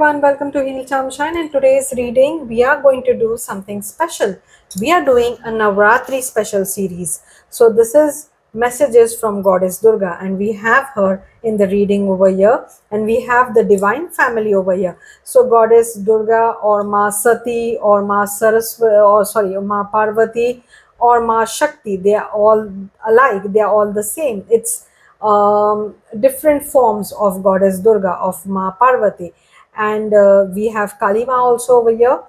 everyone, welcome to Healcharmshine. In today's reading, we are going to do something special. We are doing a Navratri special series. So this is messages from Goddess Durga, and we have her in the reading over here, and we have the divine family over here. So Goddess Durga or Ma Sati or Ma Saraswati or Ma Parvati or Ma Shakti, they are all alike. They are all the same. It's different forms of Goddess Durga, of Ma Parvati, and we have Kalima also over here.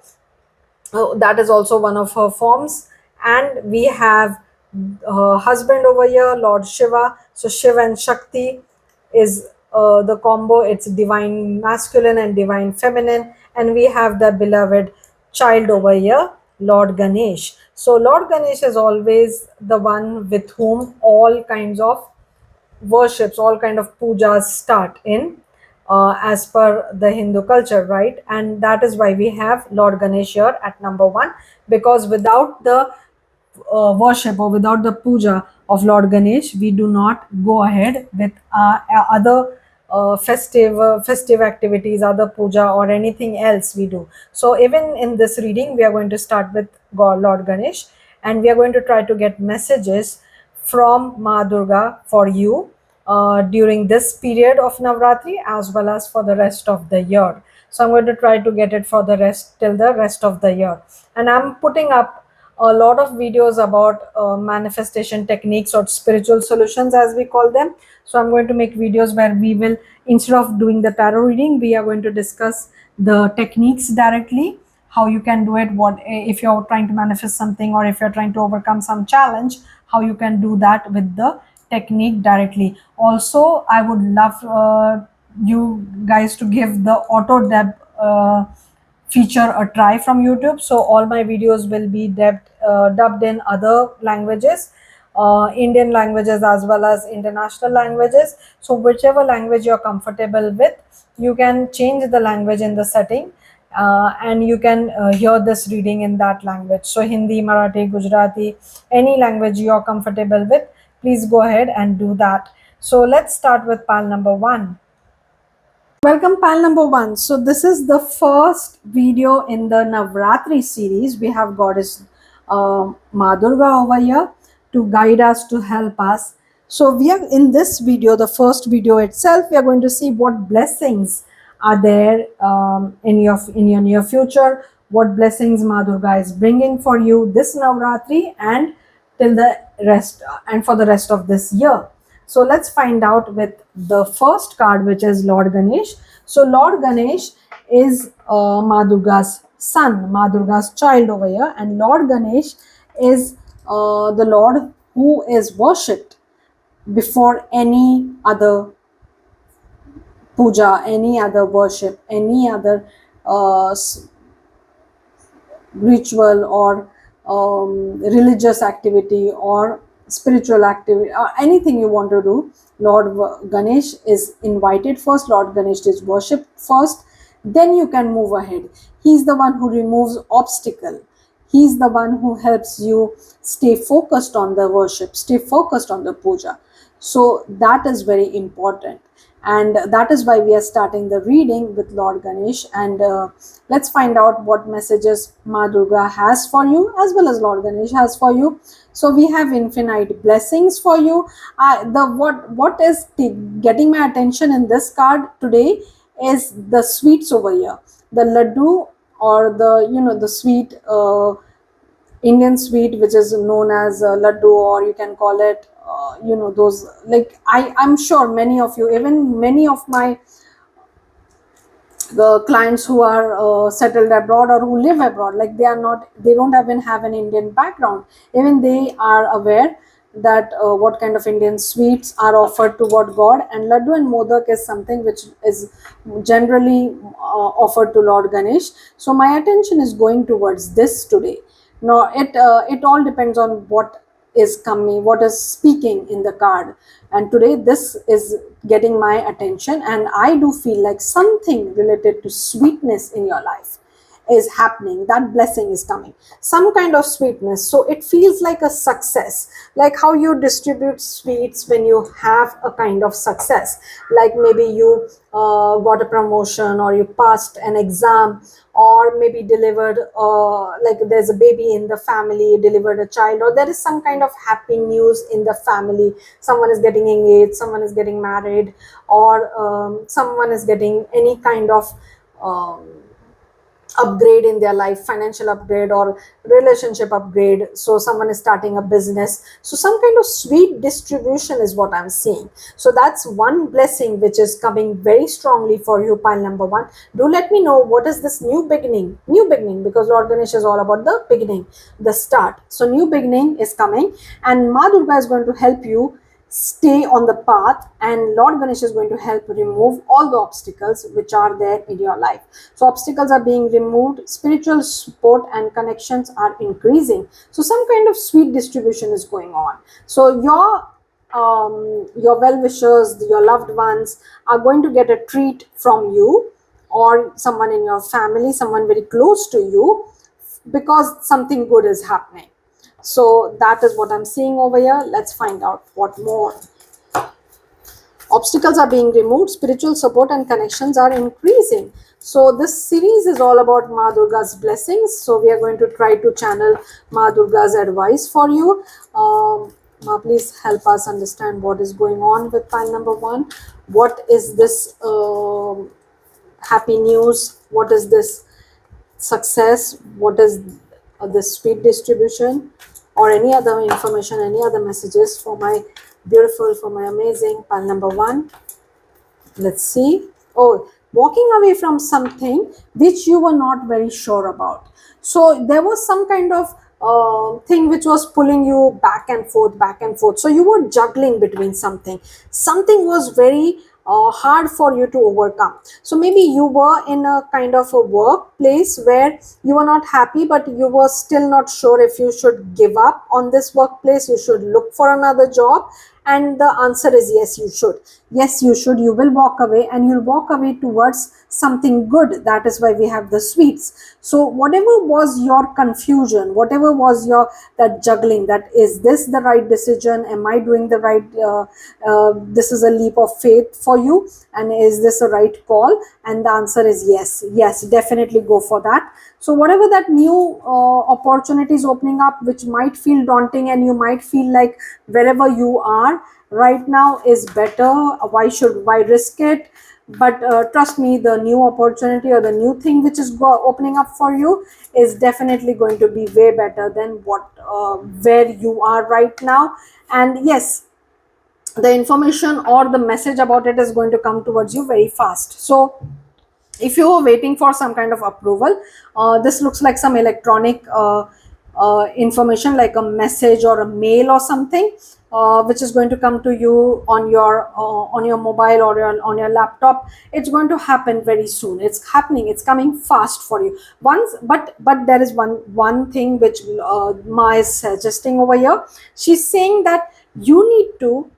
That is also one of her forms, and we have her husband over here, Lord Shiva. So Shiva and Shakti is the combo. It's divine masculine and divine feminine, and we have the beloved child over here, Lord Ganesh. So Lord Ganesh is always the one with whom all kinds of worships, all kind of pujas start in, as per the Hindu culture, right? And that is why we have Lord Ganesh here at number one, because without the worship or without the puja of Lord Ganesh, we do not go ahead with other festive activities, other puja or anything else we do. So even in this reading, we are going to start with Lord Ganesh, and we are going to try to get messages from Ma Durga for you during this period of Navratri as well as for the rest of the year. So I'm going to try to get it for the rest till the rest of the year, and I'm putting up a lot of videos about manifestation techniques or spiritual solutions, as we call them. So I'm going to make videos where we will, instead of doing the tarot reading, we are going to discuss the techniques directly, how you can do it, what if you're trying to manifest something, or if you're trying to overcome some challenge, how you can do that with the technique directly. Also, I would love you guys to give the auto deb feature a try from YouTube. So all my videos will be dubbed in other languages, Indian languages as well as international languages. So whichever language you're comfortable with, you can change the language in the setting, and you can hear this reading in that language. So Hindi, Marathi, Gujarati, any language you're comfortable with, please go ahead and do that. So let's start with pile number one. Welcome, pile number one. So this is the first video in the Navratri series. We have Goddess Ma Durga over here to guide us, to help us. So we are in this video, the first video itself, we are going to see what blessings are there in your near future, what blessings Ma Durga is bringing for you this Navratri and till the rest and for the rest of this year. So let's find out with the first card, which is Lord Ganesh. So Lord Ganesh is Ma Durga's son, Ma Durga's child over here, and Lord Ganesh is the Lord who is worshipped before any other puja, any other worship, any other ritual or religious activity or spiritual activity or anything you want to do. Lord Ganesh is invited first, Lord Ganesh is worshipped first, then you can move ahead. He's the one who removes obstacle. He's the one who helps you stay focused on the worship, stay focused on the puja. So that is very important, and that is why we are starting the reading with Lord Ganesh. And let's find out what messages Ma Durga has for you as well as Lord Ganesh has for you. So we have infinite blessings for you. What is getting my attention in this card today is the sweets over here, the laddu, or the sweet, Indian sweet, which is known as laddu, or you can call it those, like I'm sure many of you, even many of my the clients who are settled abroad or who live abroad, like they don't even have an Indian background, even they are aware that what kind of Indian sweets are offered toward God, and laddu and modak is something which is generally offered to Lord Ganesh. So my attention is going towards this today. Now it all depends on what is coming, what is speaking in the card, and today this is getting my attention, and I do feel like something related to sweetness in your life. is happening, that blessing is coming, some kind of sweetness. So it feels like a success, like how you distribute sweets when you have a kind of success, like maybe you got a promotion, or you passed an exam, or maybe delivered, like there's a baby in the family, delivered a child, or there is some kind of happy news in the family, someone is getting engaged, someone is getting married, or someone is getting any kind of um, upgrade in their life, financial upgrade or relationship upgrade. So someone is starting a business, so some kind of sweet distribution is what I'm seeing. So that's one blessing which is coming very strongly for you, pile number one. Do let me know what is this new beginning, because Lord Ganesh is all about the beginning, the start. So new beginning is coming, and Ma Durga is going to help you stay on the path, and Lord Ganesh is going to help remove all the obstacles which are there in your life. So obstacles are being removed, spiritual support and connections are increasing, so some kind of sweet distribution is going on. So your well wishers, your loved ones are going to get a treat from you, or someone in your family, someone very close to you, because something good is happening. So that is what I'm seeing over here. Let's find out what more. Obstacles are being removed, spiritual support and connections are increasing. So this series is all about Ma Durga's blessings. So we are going to try to channel Ma Durga's advice for you. Ma, please help us understand what is going on with pile number one. What is this happy news? What is this success? What is the sweet distribution, or any other information, any other messages for my beautiful, for my amazing pile number one? Let's see. Oh, walking away from something which you were not very sure about. So there was some kind of thing which was pulling you back and forth, back and forth. So you were juggling between something. Something was very hard for you to overcome. So maybe you were in a kind of a workplace where you were not happy, but you were still not sure if you should give up on this workplace, you should look for another job. And the answer is yes, you should. Yes, you should. You will walk away, and you'll walk away towards something good. That is why we have the sweets. So whatever was your confusion, whatever was your that juggling, that is this the right decision, am I doing the right this is a leap of faith for you, and is this a right call? And the answer is yes. Yes, definitely go for that. So whatever that new opportunity is opening up, which might feel daunting, and you might feel like wherever you are right now is better, why risk it? But trust me, the new opportunity or the new thing which is opening up for you is definitely going to be way better than what where you are right now. And yes, the information or the message about it is going to come towards you very fast. So if you are waiting for some kind of approval, this looks like some electronic information, like a message or a mail or something, which is going to come to you on your mobile or on your laptop. It's going to happen very soon. It's happening, it's coming fast for you once. But there is one thing which Ma is suggesting over here. She's saying that you need to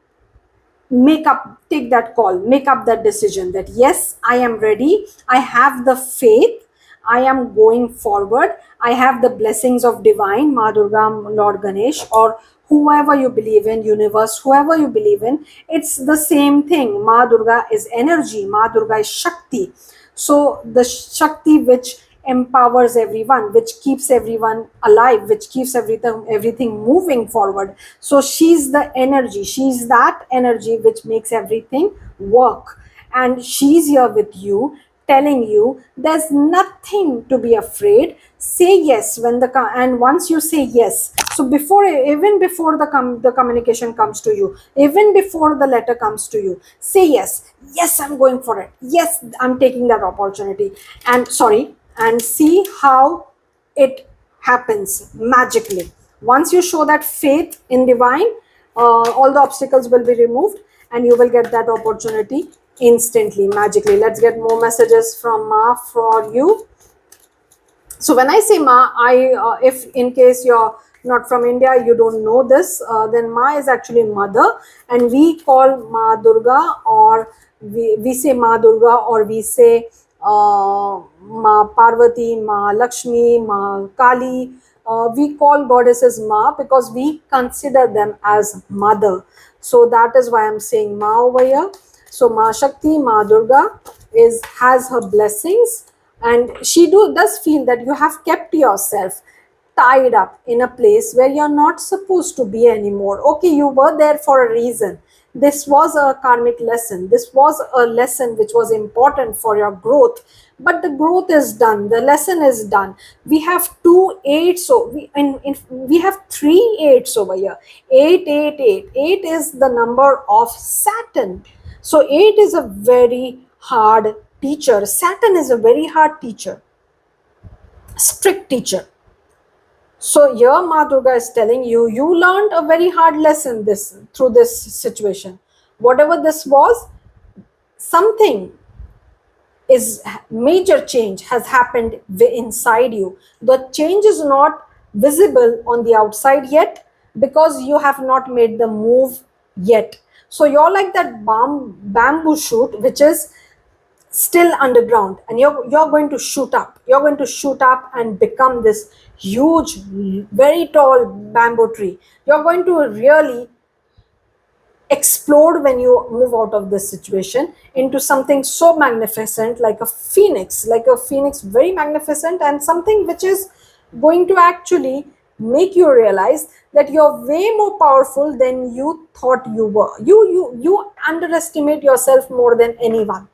take that call, make up that decision, that yes, I am ready, I have the faith, I am going forward, I have the blessings of divine Ma Durga, Lord Ganesh, or whoever you believe in, universe, whoever you believe in. It's the same thing. Ma Durga is energy, Ma Durga is Shakti. So the Shakti which empowers everyone, which keeps everyone alive, which keeps everything moving forward. So she's the energy, she's that energy which makes everything work, and she's here with you, telling you there's nothing to be afraid. Say yes when and once you say yes, so even before the communication comes to you, even before the letter comes to you, say yes. Yes, I'm going for it. Yes, I'm taking that opportunity. And see how it happens magically. Once you show that faith in divine, all the obstacles will be removed, and you will get that opportunity instantly, magically. Let's get more messages from Ma for you. So when I say Ma, if in case you're not from India, you don't know this, then Ma is actually mother, and we call Ma Durga, or we say Ma Durga, or we say Ma Parvati, Ma Lakshmi, Ma Kali. We call goddesses Ma because we consider them as mother. So that is why I'm saying Ma over here. So Ma Shakti, Ma Durga is has her blessings, and she does feel that you have kept yourself tied up in a place where you're not supposed to be anymore. Okay, you were there for a reason. This was a karmic lesson. This was a lesson which was important for your growth. But the growth is done. The lesson is done. We have two eights. So we have three eights over here. Eight, eight, eight. Eight is the number of Saturn. So eight is a very hard teacher. Saturn is a very hard teacher, strict teacher. So here Ma Durga is telling you, you learned a very hard lesson this through this situation. Whatever this was, something is major change has happened inside you. The change is not visible on the outside yet because you have not made the move yet. So you're like that bamboo shoot which is still underground, and you're going to shoot up. You're going to shoot up and become this huge, very tall bamboo tree. You're going to really explode when you move out of this situation into something so magnificent, like a phoenix, very magnificent, and something which is going to actually make you realize that you're way more powerful than you thought you were. You underestimate yourself more than anyone.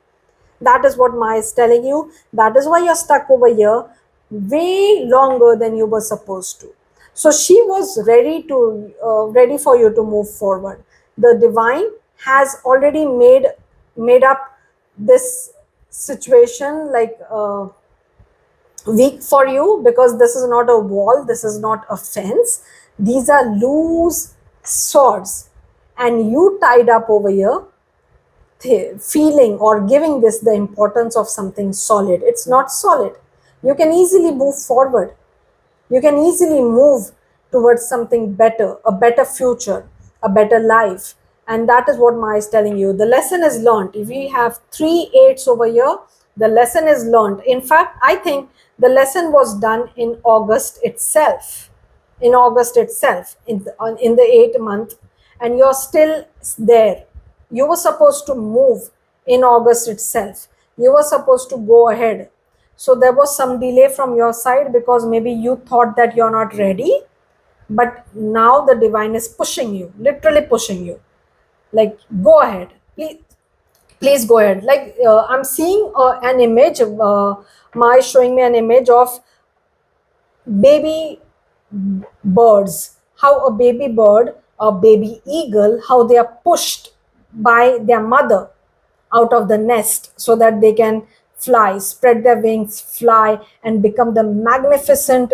That is what Ma is telling you. That is why you're stuck over here way longer than you were supposed to. So she was ready for you to move forward. The divine has already made up this situation weak for you, because this is not a wall, this is not a fence. These are loose swords, and you tied up over here feeling or giving this the importance of something solid. It's not solid. You can easily move forward. You can easily move towards something better, a better future, a better life. And that is what Ma is telling you. The lesson is learned. If we have three eights over here, the lesson is learned. In fact, I think the lesson was done in August itself. In August itself, in the 8th month, and you're still there. You were supposed to move in August itself. You were supposed to go ahead. So there was some delay from your side because maybe you thought that you're not ready, but now the divine is pushing you, literally pushing you. Like, go ahead. Please go ahead. I'm seeing an image. Ma is showing me an image of baby birds, how a baby bird, a baby eagle, how they are pushed by their mother out of the nest so that they can fly, spread their wings, fly, and become the magnificent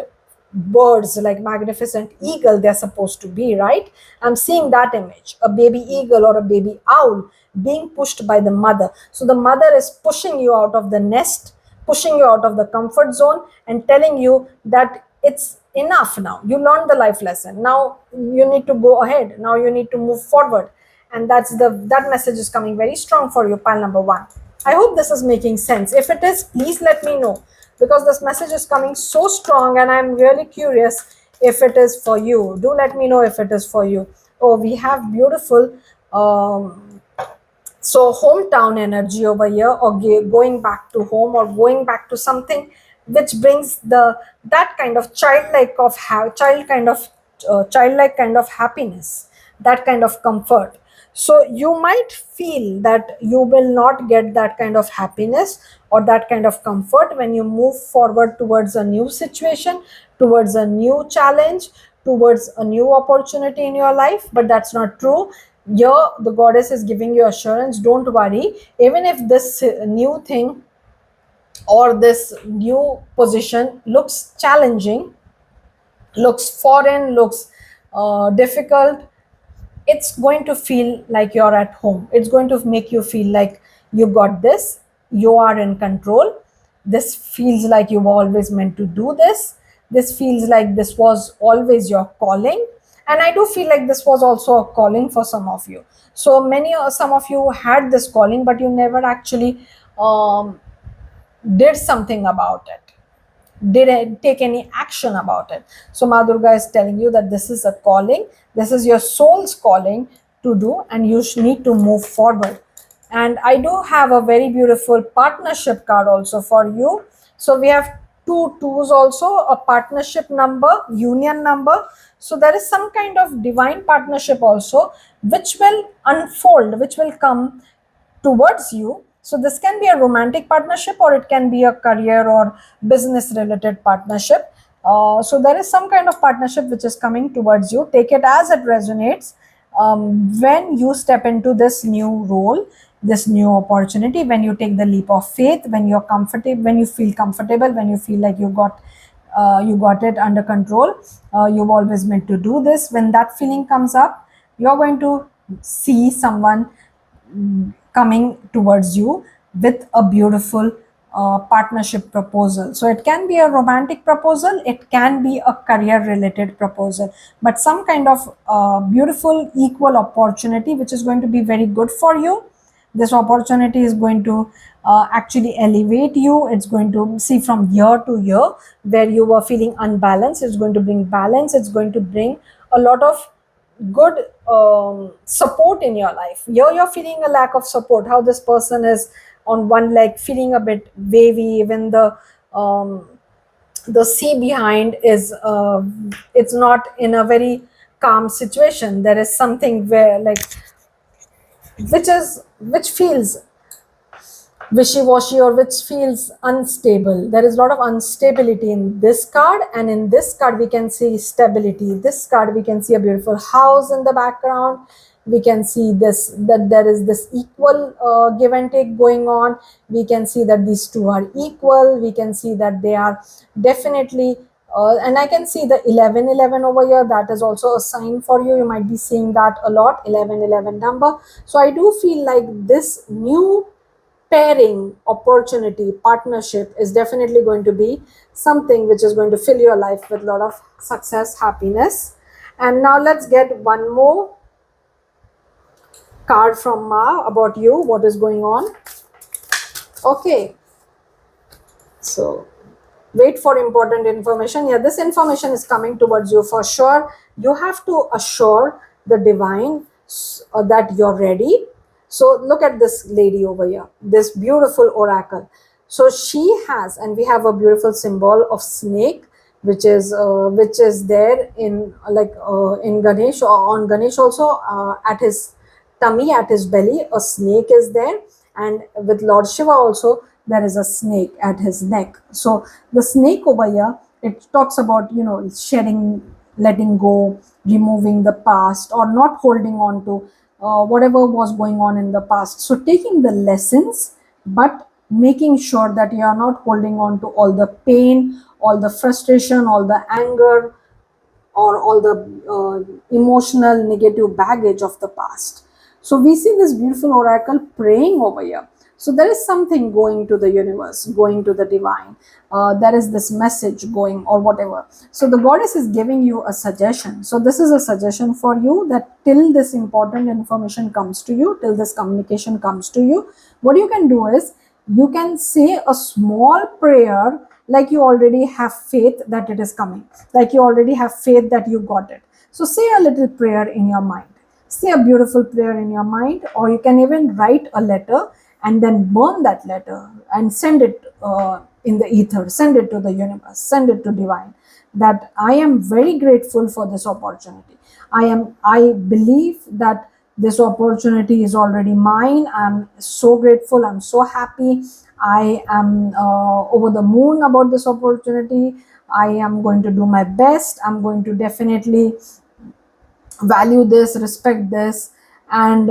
birds, like magnificent eagle they're supposed to be, right? I'm seeing that image, a baby eagle or a baby owl being pushed by the mother. So the mother is pushing you out of the nest, pushing you out of the comfort zone, and telling you that it's enough now. You learned the life lesson. Now you need to go ahead. Now you need to move forward. And that message is coming very strong for you, pile number one. I hope this is making sense. If it is, please let me know, because this message is coming so strong and I'm really curious if it is for you. Do let me know if it is for you. Oh, we have beautiful so hometown energy over here, or going back to home, or going back to something which brings the that kind of childlike kind of happiness, that kind of comfort. So you might feel that you will not get that kind of happiness or that kind of comfort when you move forward towards a new situation, towards a new challenge, towards a new opportunity in your life. But that's not true. Here the goddess is giving you assurance, don't worry. Even if this new thing or this new position looks challenging, looks foreign, looks difficult, it's going to feel like you're at home. It's going to make you feel like you got this, you are in control. This feels like you were always meant to do this. This feels like this was always your calling. And I do feel like this was also a calling for some of you. So some of you had this calling, but you never actually um, did something about it, did it take any action about it. So Ma Durga is telling you that this is a calling, this is your soul's calling to do, and you need to move forward. And I do have a very beautiful partnership card also for you. So we have two twos also, a partnership number, union number. So there is some kind of divine partnership also, which will unfold, which will come towards you. So this can be a romantic partnership, or it can be a career or business related partnership. So there is some kind of partnership which is coming towards you. Take it as it resonates. When you step into this new role, this new opportunity, when you take the leap of faith, when you're comfortable, when you feel comfortable, when you feel like you got it under control, you've always meant to do this. When that feeling comes up, you're going to see someone coming towards you with a beautiful partnership proposal. So it can be a romantic proposal, it can be a career related proposal, but some kind of beautiful equal opportunity which is going to be very good for you. This opportunity is going to actually elevate you. It's going to see from year to year where you were feeling unbalanced, it's going to bring balance, it's going to bring a lot of good support in your life. You're feeling a lack of support, how this person is on one leg feeling a bit wavy, even the sea behind is it's not in a very calm situation. There is something where like which feels wishy-washy or which feels unstable. There is a lot of instability in this card, and in this card we can see stability. This card we can see a beautiful house in the background. We can see this, that there is this equal give and take going on. We can see that these two are equal. We can see that they are definitely and I can see the 1111 over here. That is also a sign for you. You might be seeing that a lot, 1111 number. So I do feel like this new pairing, opportunity, partnership is definitely going to be something which is going to fill your life with a lot of success, happiness. And now let's get one more card from Ma about you, what is going on. Okay, so wait for important information. Yeah, this information is coming towards you for sure. You have to assure the divine that you're ready. So look at this lady over here, this beautiful oracle. So she has, and we have a beautiful symbol of snake, which is there in in Ganesh, or on Ganesh also, at his tummy, at his belly a snake is there, and with Lord Shiva also there is a snake at his neck. So the snake over here, it talks about, you know, shedding, letting go, removing the past, or not holding on to whatever was going on in the past. So taking the lessons, but making sure that you are not holding on to all the pain, all the frustration, all the anger, or all the emotional negative baggage of the past. So we see this beautiful oracle praying over here. So there is something going to the universe, going to the divine. There is this message going or whatever. So the goddess is giving you a suggestion. So this is a suggestion for you, that till this important information comes to you, till this communication comes to you, what you can do is you can say a small prayer, like you already have faith that it is coming, like you already have faith that you got it. So say a little prayer in your mind, say a beautiful prayer in your mind, or you can even write a letter and then burn that letter and send it in the ether, send it to the universe, send it to divine, that I am very grateful for this opportunity. I believe that this opportunity is already mine. I'm so grateful, I'm so happy, I am over the moon about this opportunity. I am going to do my best. I'm going to definitely value this, respect this, and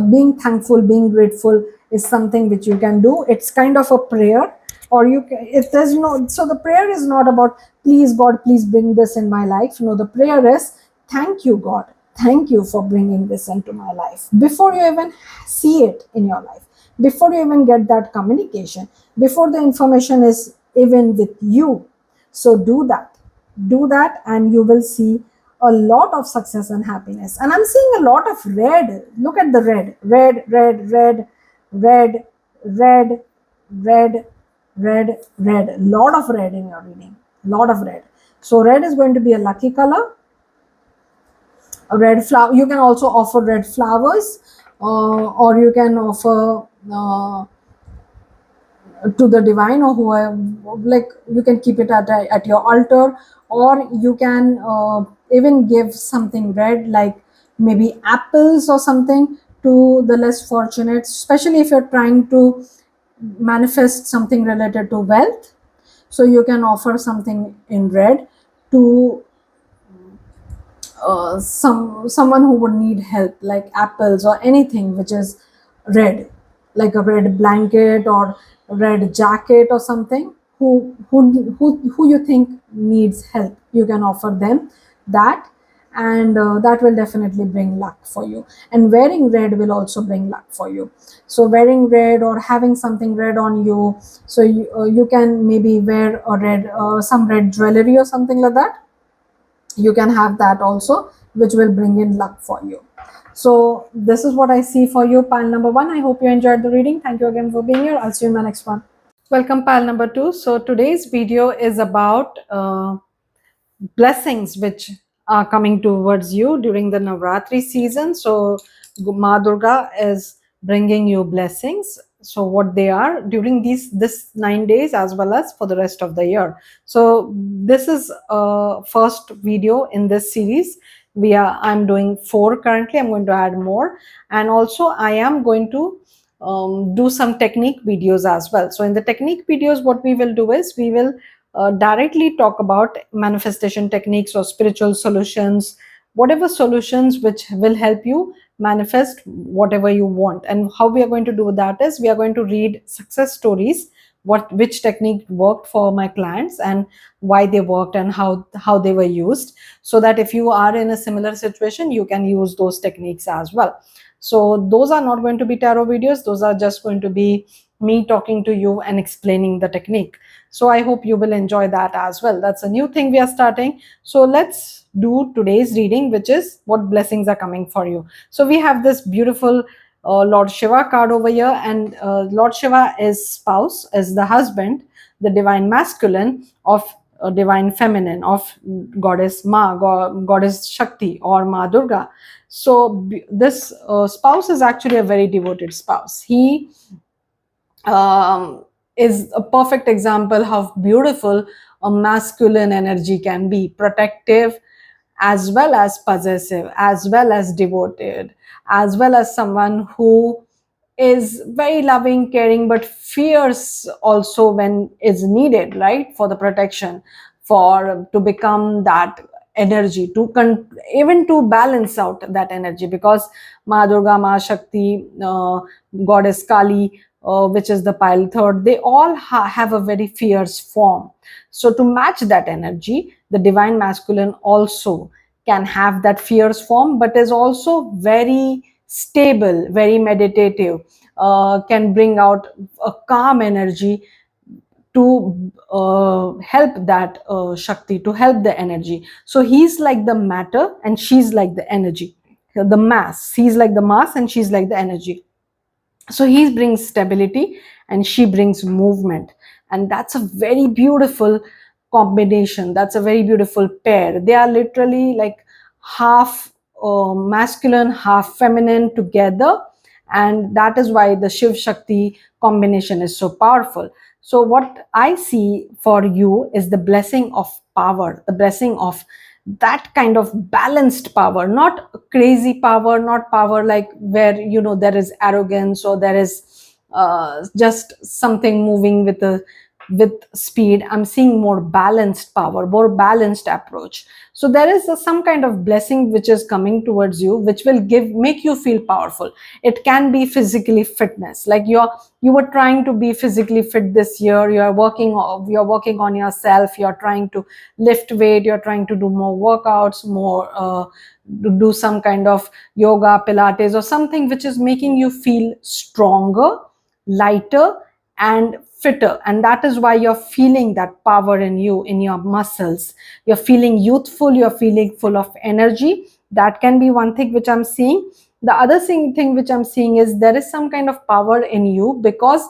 being thankful, being grateful is something which you can do. It's kind of a prayer, or you can, if there's no, so the prayer is not about please God, please bring this in my life. No, the prayer is thank you God, thank you for bringing this into my life. Before you even see it in your life, before you even get that communication, before the information is even with you. So do that, and you will see a lot of success and happiness. And I'm seeing a lot of red. Look at the red, red, red, red, red, red, red, red, red. Lot of red in your reading. Lot of red. So red is going to be a lucky color. A red flower. You can also offer red flowers, or you can offer to the divine, or whoever, like you can keep it at your altar, or you can even give something red, like maybe apples or something, to the less fortunate, especially if you're trying to manifest something related to wealth. So you can offer something in red to someone who would need help, like apples or anything which is red, like a red blanket or red jacket or something, who you think needs help, you can offer them that. And that will definitely bring luck for you, and wearing red will also bring luck for you. So wearing red or having something red on you, so you can maybe wear a red, some red jewelry or something like that. You can have that also, which will bring in luck for you. So this is what I see for you, pile number 1. I hope you enjoyed the reading. Thank you again for being here. I'll see you in the next one. Welcome, pile number 2. So today's video is about blessings which are coming towards you during the Navratri season. So Ma Durga is bringing you blessings. So what they are during this 9 days, as well as for the rest of the year. So this is first video in this series. I'm doing 4 currently. I'm going to add more, and also I am going to do some technique videos as well. So in the technique videos, what we will do is we will directly talk about manifestation techniques or spiritual solutions, whatever solutions which will help you manifest whatever you want. And how we are going to do that is we are going to read success stories, which technique worked for my clients and why they worked and how they were used, so that if you are in a similar situation, you can use those techniques as well. So those are not going to be tarot videos, those are just going to be me talking to you and explaining the technique. So I hope you will enjoy that as well. That's a new thing we are starting. So let's do today's reading, which is what blessings are coming for you. So we have this beautiful Lord Shiva card over here, and Lord Shiva is spouse, is the husband, the divine masculine of divine feminine of goddess Ma, goddess Shakti, or Ma Durga. So this spouse is actually a very devoted spouse. He is a perfect example how beautiful a masculine energy can be: protective, as well as possessive, as well as devoted, as well as someone who is very loving, caring, but fierce also when is needed, right? For the protection, for to become that energy, to even to balance out that energy, because Ma Durga, Ma Shakti, goddess Kali, which is the pile third, they all have a very fierce form. So to match that energy, the divine masculine also can have that fierce form, but is also very stable, very meditative, can bring out a calm energy to help that Shakti, to help the energy. So he's like the matter and she's like the energy, the mass. He's like the mass and she's like the energy. So he brings stability and she brings movement, and that's a very beautiful combination, that's a very beautiful pair. They are literally like half masculine, half feminine together, and that is why the Shiv Shakti combination is so powerful. So what I see for you is the blessing of power, the blessing of that kind of balanced power, not crazy power, not power like where there is arrogance, or there is just something moving with speed. I'm seeing more balanced power, more balanced approach. So there is some kind of blessing which is coming towards you, which will make you feel powerful. It can be physically fitness, like you were trying to be physically fit this year, you're working on yourself, you're trying to lift weight, you're trying to do more workouts, more do some kind of yoga, pilates, or something which is making you feel stronger, lighter, and fitter. And that is why you're feeling that power in you, in your muscles. You're feeling youthful, you're feeling full of energy. That can be one thing which I'm seeing. The other thing which I'm seeing is there is some kind of power in you, because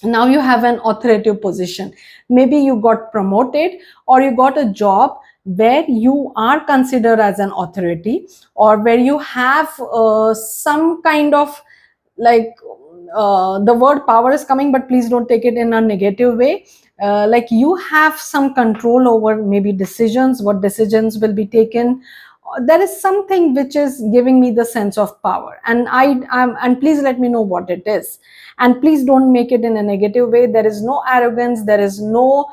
Now you have an authoritative position. Maybe you got promoted, or you got a job where you are considered as an authority, or where you have some kind of, like, the word power is coming, but please don't take it in a negative way. Like, you have some control over maybe decisions, what decisions will be taken. There is something which is giving me the sense of power, and and please let me know what it is. And please don't make it in a negative way. There is no arrogance, there is no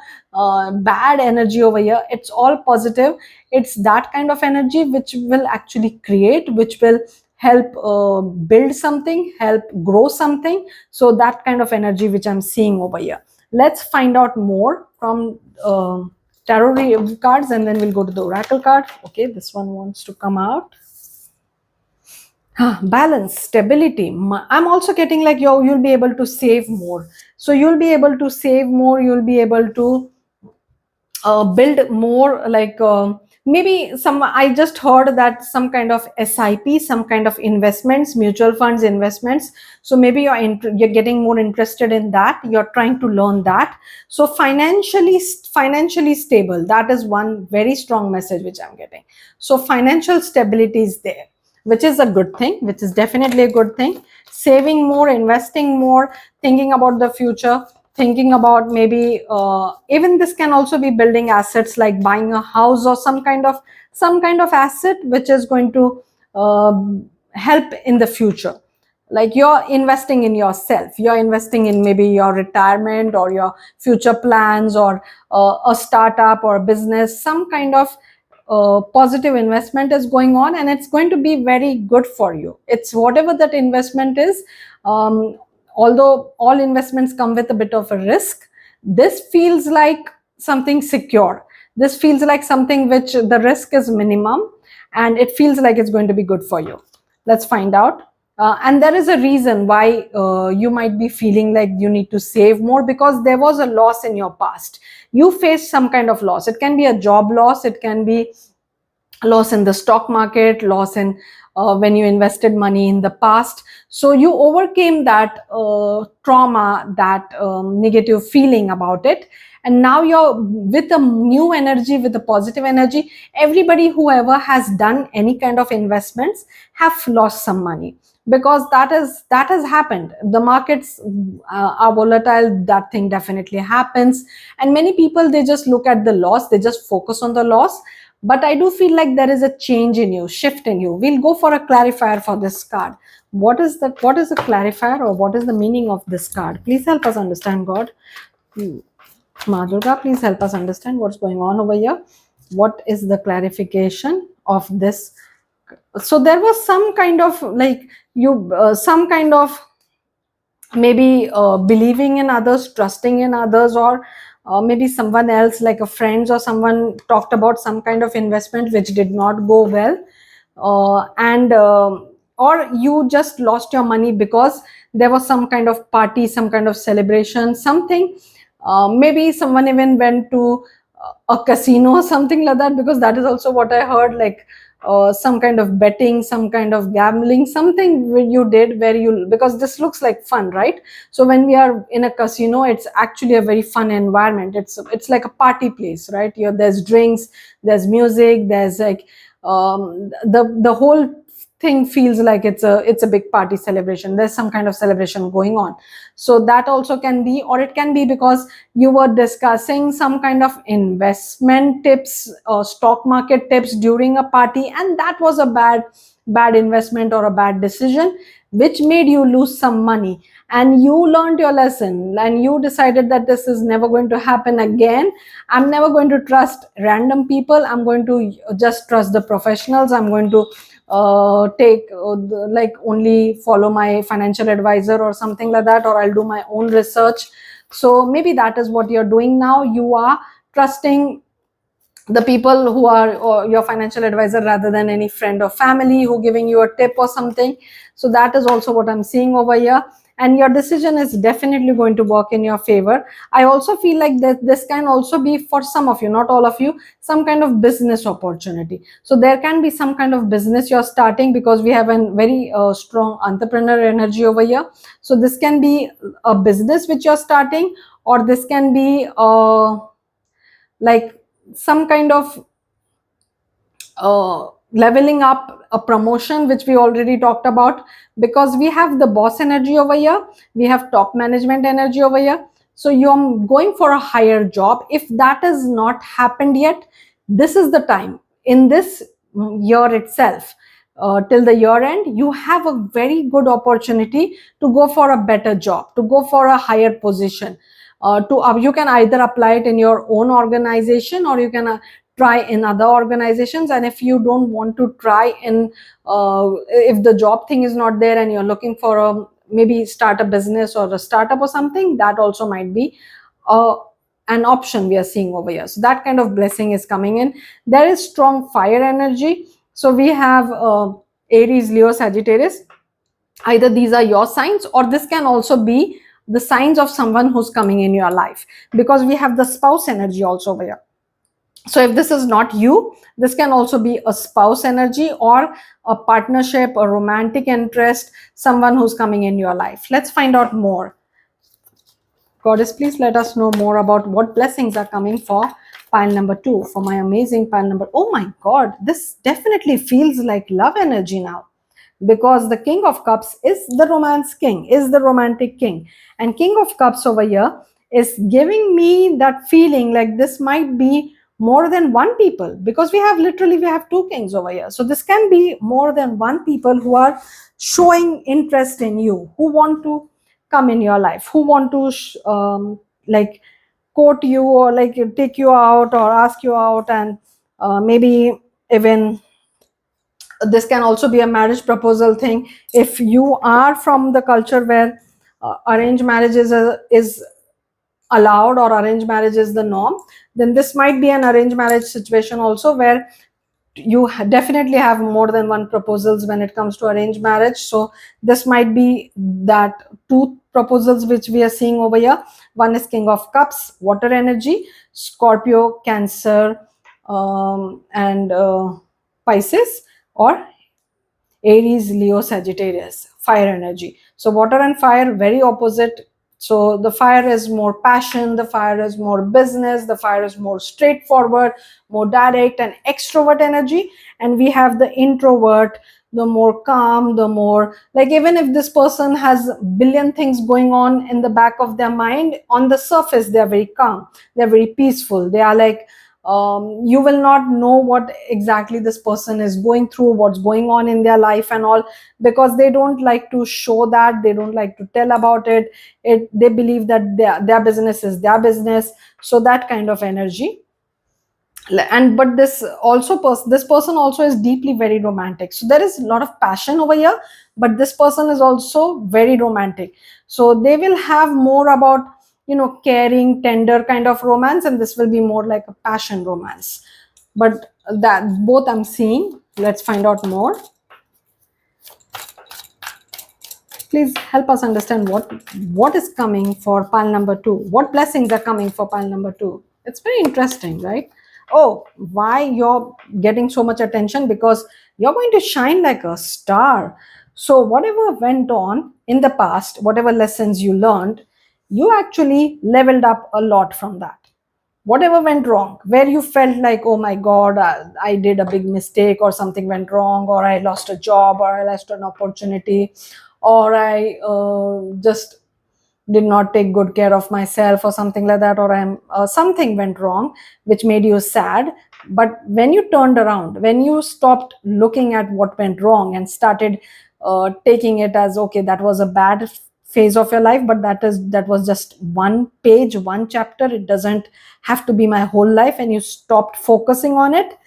bad energy over here. It's all positive. It's that kind of energy which will actually create, which will help build something, help grow something. So that kind of energy which I'm seeing over here. Let's find out more from tarot cards, and then we'll go to the oracle card. Okay, this one wants to come out. Balance, stability. I'm also getting like, you'll be able to save more. So you'll be able to save more, you'll be able to build more, like, maybe some, I just heard that some kind of SIP, some kind of investments, mutual funds investments. So maybe you're getting more interested in that, you're trying to learn that. So financially stable, that is one very strong message which I'm getting. So financial stability is there, which is a good thing, which is definitely a good thing. Saving more, investing more, thinking about the future, thinking about maybe even this can also be building assets, like buying a house or some kind of asset which is going to uh, help in the future. Like, you're investing in yourself, you're investing in maybe your retirement or your future plans, or a startup or a business. Some kind of positive investment is going on, and it's going to be very good for you. It's whatever that investment is. Although all investments come with a bit of a risk, this feels like something secure. This feels like something which the risk is minimum, and it feels like it's going to be good for you. Let's find out. And there is a reason why you might be feeling like you need to save more, because there was a loss in your past. You faced some kind of loss. It can be a job loss, it can be loss in the stock market, loss in when you invested money in the past. So you overcame that trauma, that negative feeling about it, and now you're with a new energy, with a positive energy. Everybody whoever has done any kind of investments have lost some money, because that has happened. The markets are volatile, that thing definitely happens. And many people, they just look at the loss, they just focus on the loss. But I do feel like there is a change in you, shift in you. We'll go for a clarifier for this card. What is that? What is a clarifier, or what is the meaning of this card? Please help us understand, God. Ma Durga, please help us understand what's going on over here. What is the clarification of this? So there was some kind of, like, you some kind of maybe believing in others, trusting in others, or maybe someone else, like a friend or someone, talked about some kind of investment which did not go well. And or you just lost your money because there was some kind of party, some kind of celebration, something. Maybe someone even went to a casino or something like that, because that is also what I heard, like some kind of betting, some kind of gambling, something you did where you, because this looks like fun, right? So when we are in a casino, it's actually a very fun environment. It's like a party place, right? There's drinks, there's music, there's like the whole thing feels like it's a big party celebration. There's some kind of celebration going on. So that also can be, or it can be because you were discussing some kind of investment tips or stock market tips during a party, and that was a bad investment or a bad decision which made you lose some money. And you learned your lesson, and you decided that this is never going to happen again. I'm never going to trust random people, I'm going to just trust the professionals. I'm going to take like only follow my financial advisor or something like that, or I'll do my own research. So maybe that is what you're doing now. You are trusting the people who are your financial advisor, rather than any friend or family who giving you a tip or something. So that is also what I'm seeing over here. and your decision is definitely going to work in your favor. I also feel like that this can also be, for some of you, not all of you, some kind of business opportunity. So there can be some kind of business you're starting, because we have a very strong entrepreneur energy over here. So this can be a business which you're starting, or this can be like some kind of leveling up, a promotion, which we already talked about, because we have the boss energy over here, we have top management energy over here. So you're going for a higher job. If that has not happened yet, this is the time. In this year itself, till the year end, you have a very good opportunity to go for a better job, to go for a higher position. You can either apply it in your own organization, or you can try in other organizations. And if you don't want to try in, if the job thing is not there and you're looking for a, maybe start a business or a startup or something, that also might be uh, an option we are seeing over here. So that kind of blessing is coming in. There is strong fire energy. So we have Aries, Leo, Sagittarius. Either these are your signs, or this can also be the signs of someone who's coming in your life, because we have the spouse energy also over here. So if this is not you, this can also be a spouse energy, or a partnership, a romantic interest, someone who's coming in your life. Let's find out more. Goddess, please let us know more about what blessings are coming for pile number 2, for my amazing pile number. Oh my god, this definitely feels like love energy now, because the King of Cups is the romance king, is the romantic king. And King of Cups over here is giving me that feeling like this might be more than one people, because we have literally, we have two kings over here. So this can be more than one people who are showing interest in you, who want to come in your life, who want to like court you, or like take you out or ask you out, and maybe even this can also be a marriage proposal thing. If you are from the culture where arranged marriage is allowed, or arranged marriage is the norm, then this might be an arranged marriage situation also, where you definitely have more than one proposals when it comes to arranged marriage. So this might be that two proposals which we are seeing over here. One is King of Cups, water energy, Scorpio, Cancer, and Pisces, or Aries, Leo, Sagittarius, fire energy. So water and fire, very opposite. So the fire is more passion, the fire is more business, the fire is more straightforward, more direct and extrovert energy. And we have the introvert, the more calm, the more, like, even if this person has billion things going on in the back of their mind, on the surface they're very calm, they're very peaceful, they are like, you will not know what exactly this person is going through, what's going on in their life and all, because they don't like to show that, they don't like to tell about it. They believe that their business is their business. So that kind of energy. And but this person also is deeply very romantic. So there is a lot of passion over here, but this person is also very romantic. So they will have more about, caring, tender kind of romance, and this will be more like a passion romance. But that both I'm seeing. Let's find out more. Please help us understand what is coming for pile number 2. What blessings are coming for pile number 2? It's very interesting, right? Oh, why you're getting so much attention? Because you're going to shine like a star. So whatever went on in the past, whatever lessons you learned, you actually leveled up a lot from that. Whatever went wrong, where you felt like, oh my god, I did a big mistake, or something went wrong, or I lost a job, or I lost an opportunity, or I just did not take good care of myself, or something like that, or I'm something went wrong which made you sad. But when you turned around, when you stopped looking at what went wrong and started taking it as, okay, that was a bad phase of your life, but that was just one page, one chapter, it doesn't have to be my whole life, and you stopped focusing on it,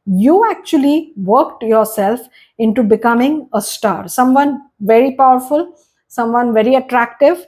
you actually worked yourself into becoming a star, someone very powerful, someone very attractive.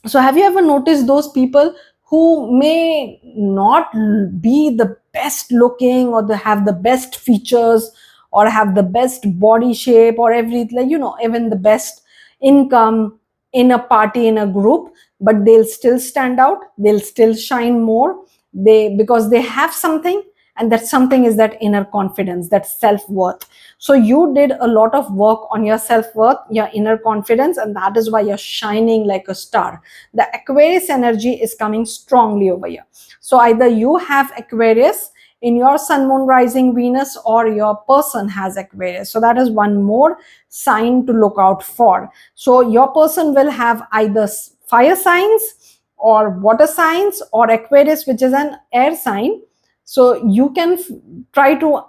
So have you ever noticed those people who may not be the best looking, or they have the best features, or have the best body shape, or everything, like, even the best income, in a party, in a group, but they'll still stand out, they'll still shine more, they because they have something, and that something is that inner confidence, that self-worth. So you did a lot of work on your self-worth, your inner confidence, and that is why you're shining like a star. The Aquarius energy is coming strongly over here. So either you have Aquarius in your sun, moon, rising, Venus, or your person has Aquarius. So that is one more sign to look out for. So your person will have either fire signs or water signs, or Aquarius, which is an air sign. So you can try to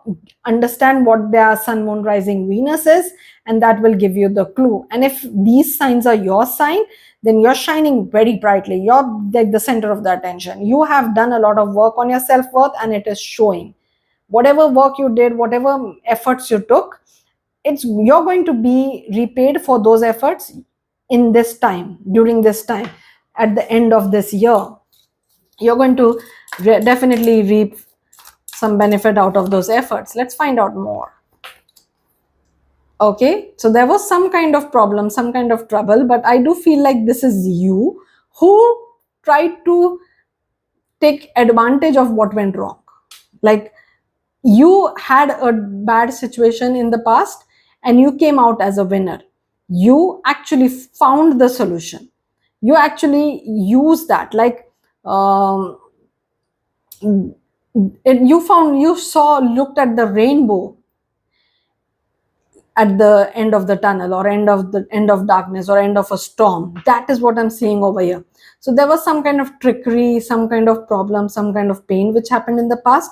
understand what their sun, moon, rising, Venus is, and that will give you the clue. And if these signs are your sign, then you're shining very brightly. You're like the center of the attention. You have done a lot of work on your self-worth, and it is showing. Whatever work you did, whatever efforts you took, it's you're going to be repaid for those efforts in this time, during this time, at the end of this year. You're going to definitely reap some benefit out of those efforts. Let's find out more. Okay, so there was some kind of problem, some kind of trouble, but I do feel like this is you who tried to take advantage of what went wrong. Like, you had a bad situation in the past and you came out as a winner. You actually found the solution. You actually use that. Like, you saw, looked at the rainbow at the end of the tunnel, or end of darkness, or end of a storm. That is what I'm seeing over here. So there was some kind of trickery, some kind of problem, some kind of pain which happened in the past,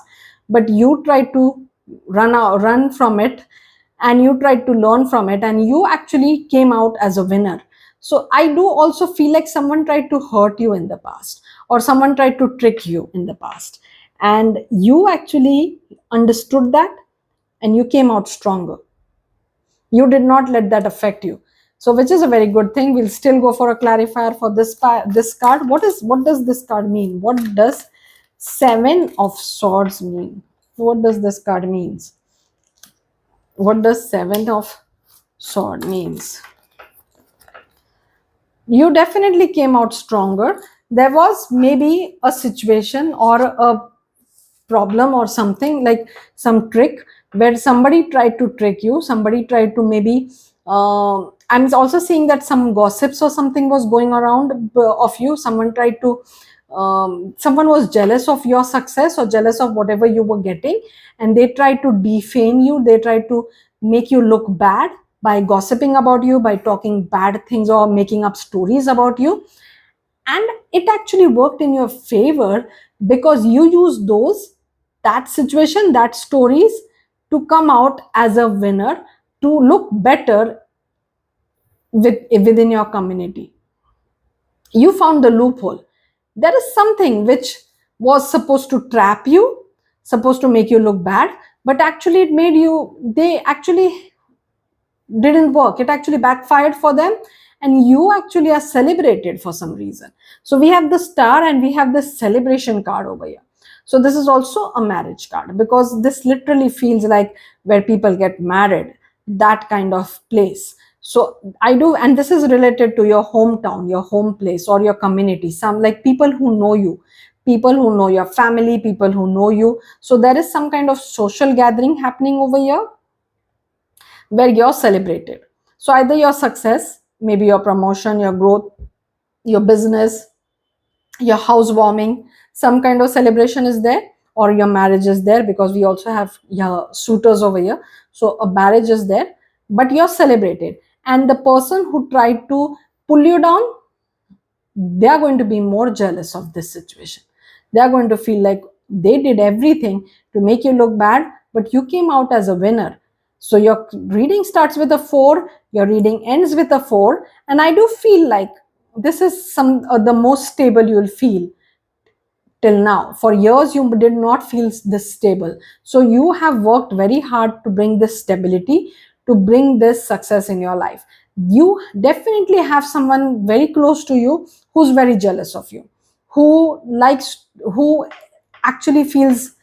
but you tried to run from it, and you tried to learn from it, and you actually came out as a winner. So I do also feel like someone tried to hurt you in the past, or someone tried to trick you in the past, and you actually understood that, and you came out stronger. You did not let that affect you, so which is a very good thing. We'll still go for a clarifier for this card. What does this card mean? What does Seven of Swords mean? What does this card means? What does Seven of Sword means? You definitely came out stronger. There was maybe a situation or a problem or something, like some trick where somebody tried to trick you, somebody tried to maybe I'm also seeing that some gossips or something was going around of you. Someone tried to someone was jealous of your success or jealous of whatever you were getting, and they tried to defame you, they tried to make you look bad by gossiping about you, by talking bad things or making up stories about you. And it actually worked in your favor, because you used that situation, that stories, to come out as a winner, to look better within your community. You found the loophole. There is something which was supposed to trap you, supposed to make you look bad, but actually it made you, they actually didn't work. It actually backfired for them, and you actually are celebrated for some reason. So we have the star and we have the celebration card over here. So this is also a marriage card, because this literally feels like where people get married, that kind of place. So I do, and this is related to your hometown, your home place, or your community, some like people who know you, people who know your family, people who know you. So there is some kind of social gathering happening over here where you're celebrated. So either your success, maybe your promotion, your growth, your business, your housewarming, some kind of celebration is there, or your marriage is there, because we also have your suitors over here. So a marriage is there, but you're celebrated. And the person who tried to pull you down, they are going to be more jealous of this situation. They are going to feel like they did everything to make you look bad, but you came out as a winner. So your reading starts with a 4, your reading ends with a 4, and I do feel like this is some the most stable you'll feel till now. For years you did not feel this stable, so you have worked very hard to bring this stability, to bring this success in your life. You definitely have someone very close to you who's very jealous of you, who likes, who actually feels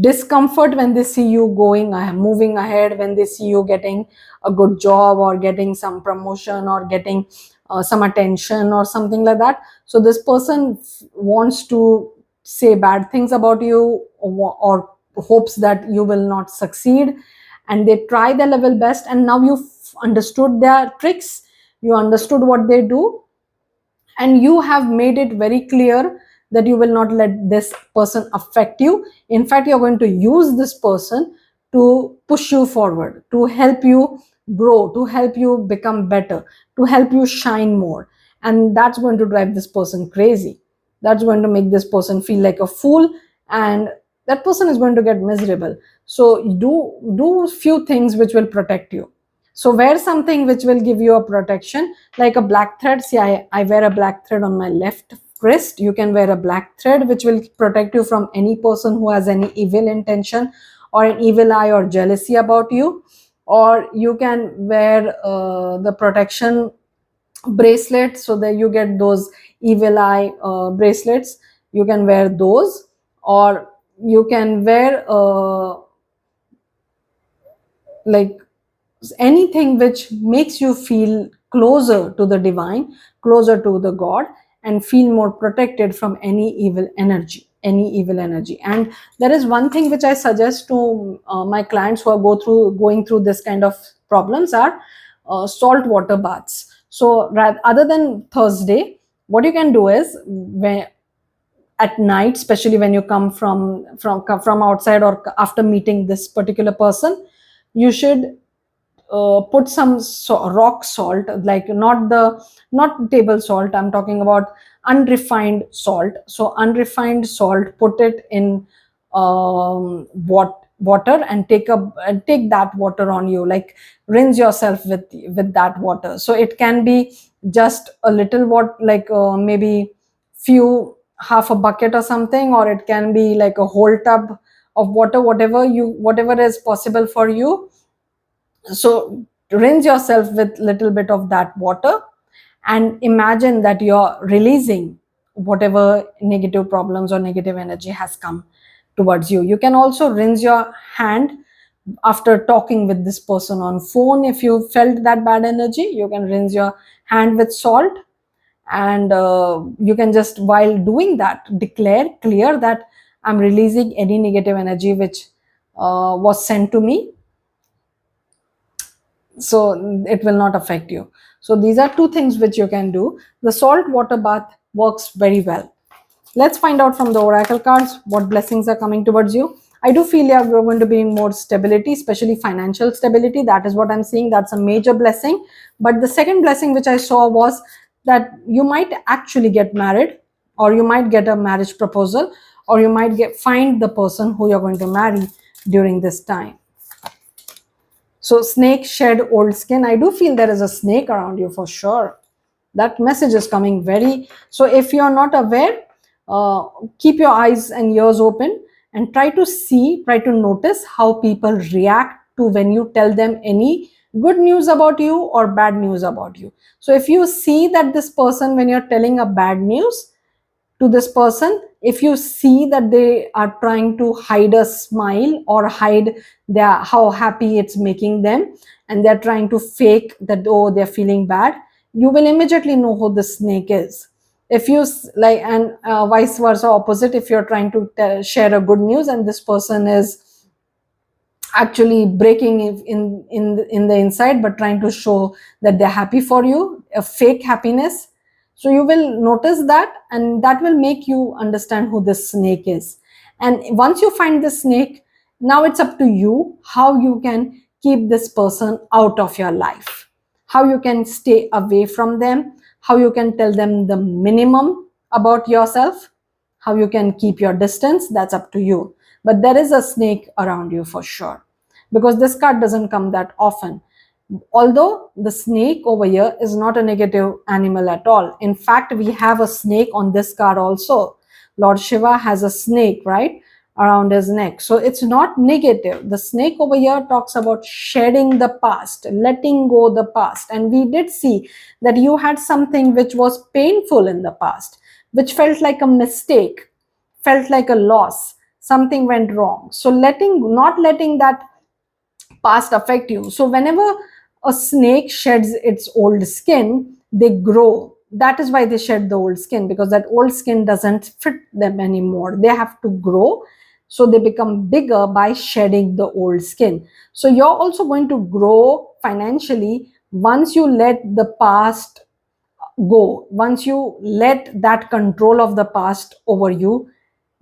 discomfort when they see you going moving ahead, when they see you getting a good job or getting some promotion or getting some attention or something like that. So this person wants to say bad things about you, or hopes that you will not succeed, and they try their level best, and now you've understood their tricks, you understood what they do, and you have made it very clear that you will not let this person affect you. In fact, you're going to use this person to push you forward, to help you grow, to help you become better, to help you shine more. And that's going to drive this person crazy. That's going to make this person feel like a fool, and that person is going to get miserable. So do few things which will protect you. So wear something which will give you a protection, like a black thread. See, I wear a black thread on my left wrist. You can wear a black thread which will protect you from any person who has any evil intention or an evil eye or jealousy about you. Or you can wear the protection bracelet, so that you get those evil eye bracelets. You can wear those, or you can wear like anything which makes you feel closer to the divine, closer to the god, and feel more protected from any evil energy, any evil energy. And there is one thing which I suggest to my clients who are going through this kind of problems are salt water baths. So other than Thursday, what you can do is, when at night, especially when you come from outside, or after meeting this particular person, you should put some rock salt, like not table salt, I'm talking about unrefined salt. So unrefined salt, put it in water, and take that water on you, like rinse yourself with that water. So it can be just a little water, like maybe few, half a bucket or something, or it can be like a whole tub of water, whatever is possible for you. So rinse yourself with little bit of that water, and imagine that you're releasing whatever negative problems or negative energy has come towards you. You can also rinse your hand after talking with this person on phone. If you felt that bad energy, you can rinse your hand with salt, and you can just, while doing that, declare clear that I'm releasing any negative energy which was sent to me, so it will not affect you. So these are two things which you can do. The salt water bath works very well. Let's find out from the oracle cards what blessings are coming towards you. I do feel, yeah, we're going to be in more stability, especially financial stability. That is what I'm seeing. That's a major blessing. But the second blessing which I saw was that you might actually get married, or you might get a marriage proposal, or you might find the person who you're going to marry during this time. So snake shed old skin. I do feel there is a snake around you for sure. That message is coming very. So if you're not aware, keep your eyes and ears open, and try to notice how people react to when you tell them any good news about you or bad news about you. So if you see that this person, when you're telling a bad news to this person, if you see that they are trying to hide a smile or hide their how happy it's making them, and they're trying to fake that, oh, they're feeling bad, you will immediately know who the snake is. If you like, and vice versa, opposite, if you're trying to share a good news and this person is actually breaking in the inside, but trying to show that they're happy for you, a fake happiness. So you will notice that, and that will make you understand who this snake is. And once you find the snake, now it's up to you how you can keep this person out of your life, how you can stay away from them, how you can tell them the minimum about yourself, how you can keep your distance. That's up to you. But there is a snake around you for sure, because this card doesn't come that often. Although the snake over here is not a negative animal at all. In fact, we have a snake on this card also. Lord Shiva has a snake, right, around his neck. So it's not negative. The snake over here talks about shedding the past, letting go the past. And we did see that you had something which was painful in the past, which felt like a mistake, felt like a loss. something went wrong. So not letting that past affect you. So whenever a snake sheds its old skin, they grow. That is why they shed the old skin, because that old skin doesn't fit them anymore. They have to grow, so they become bigger by shedding the old skin. So you're also going to grow financially once you let the past go, once you let that control of the past over you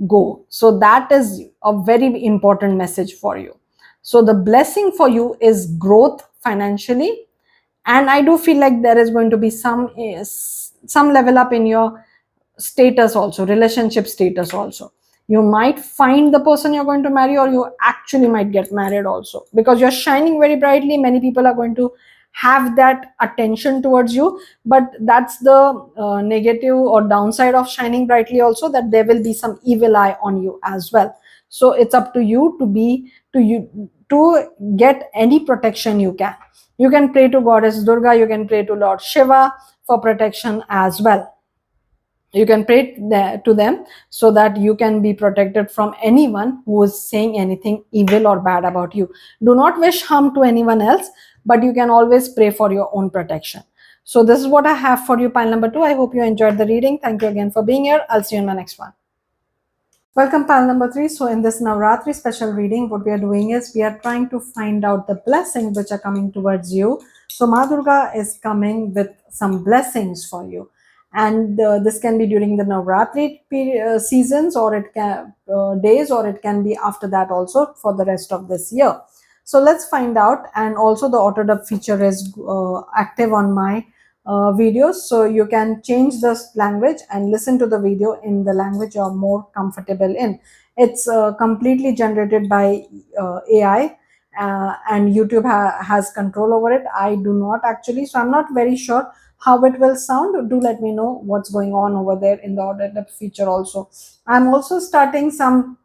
go. So that is a very important message for you. So the blessing for you is growth financially, and I do feel like there is going to be some level up in your status also, relationship status also. You might find the person you're going to marry, or you actually might get married also, because you're shining very brightly. Many people are going to have that attention towards you, but that's the negative or downside of shining brightly also, that there will be some evil eye on you as well. So it's up to you to get any protection you can. You can pray to goddess Durga, you can pray to Lord Shiva for protection as well. You can pray to them so that you can be protected from anyone who is saying anything evil or bad about you. Do not wish harm to anyone else, but you can always pray for your own protection. So this is what I have for you, pile number 2. I hope you enjoyed the reading. Thank you again for being here. I'll see you in my next one. Welcome, pal number 3. So in this Navratri special reading, what we are doing is we are trying to find out the blessings which are coming towards you. So Ma Durga is coming with some blessings for you. And this can be during the Navratri seasons, or it can days, or it can be after that also for the rest of this year. So let's find out. And also the auto dub feature is active on my videos, so you can change the language and listen to the video in the language you're more comfortable in. It's completely generated by AI, and YouTube has control over it. I do not actually, so I'm not very sure how it will sound. Do let me know what's going on over there in the audio feature also. I'm also starting some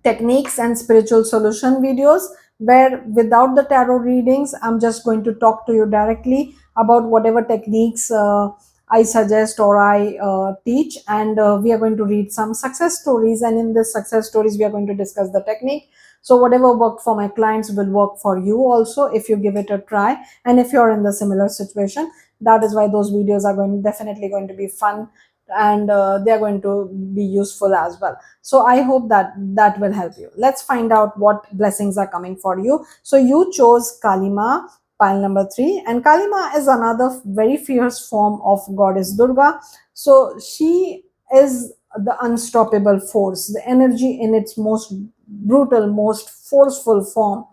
techniques and spiritual solution videos, where without the tarot readings, I'm just going to talk to you directly about whatever techniques I suggest or I teach, and we are going to read some success stories, and in this success stories we are going to discuss the technique. So whatever worked for my clients will work for you also if you give it a try, and if you're in the similar situation. That is why those videos are definitely going to be fun, and they are going to be useful as well. So I hope that that will help you. Let's find out what blessings are coming for you. So you chose Kalima, pile number 3, and Kalima is another very fierce form of goddess Durga. So she is the unstoppable force, the energy in its most brutal, most forceful form.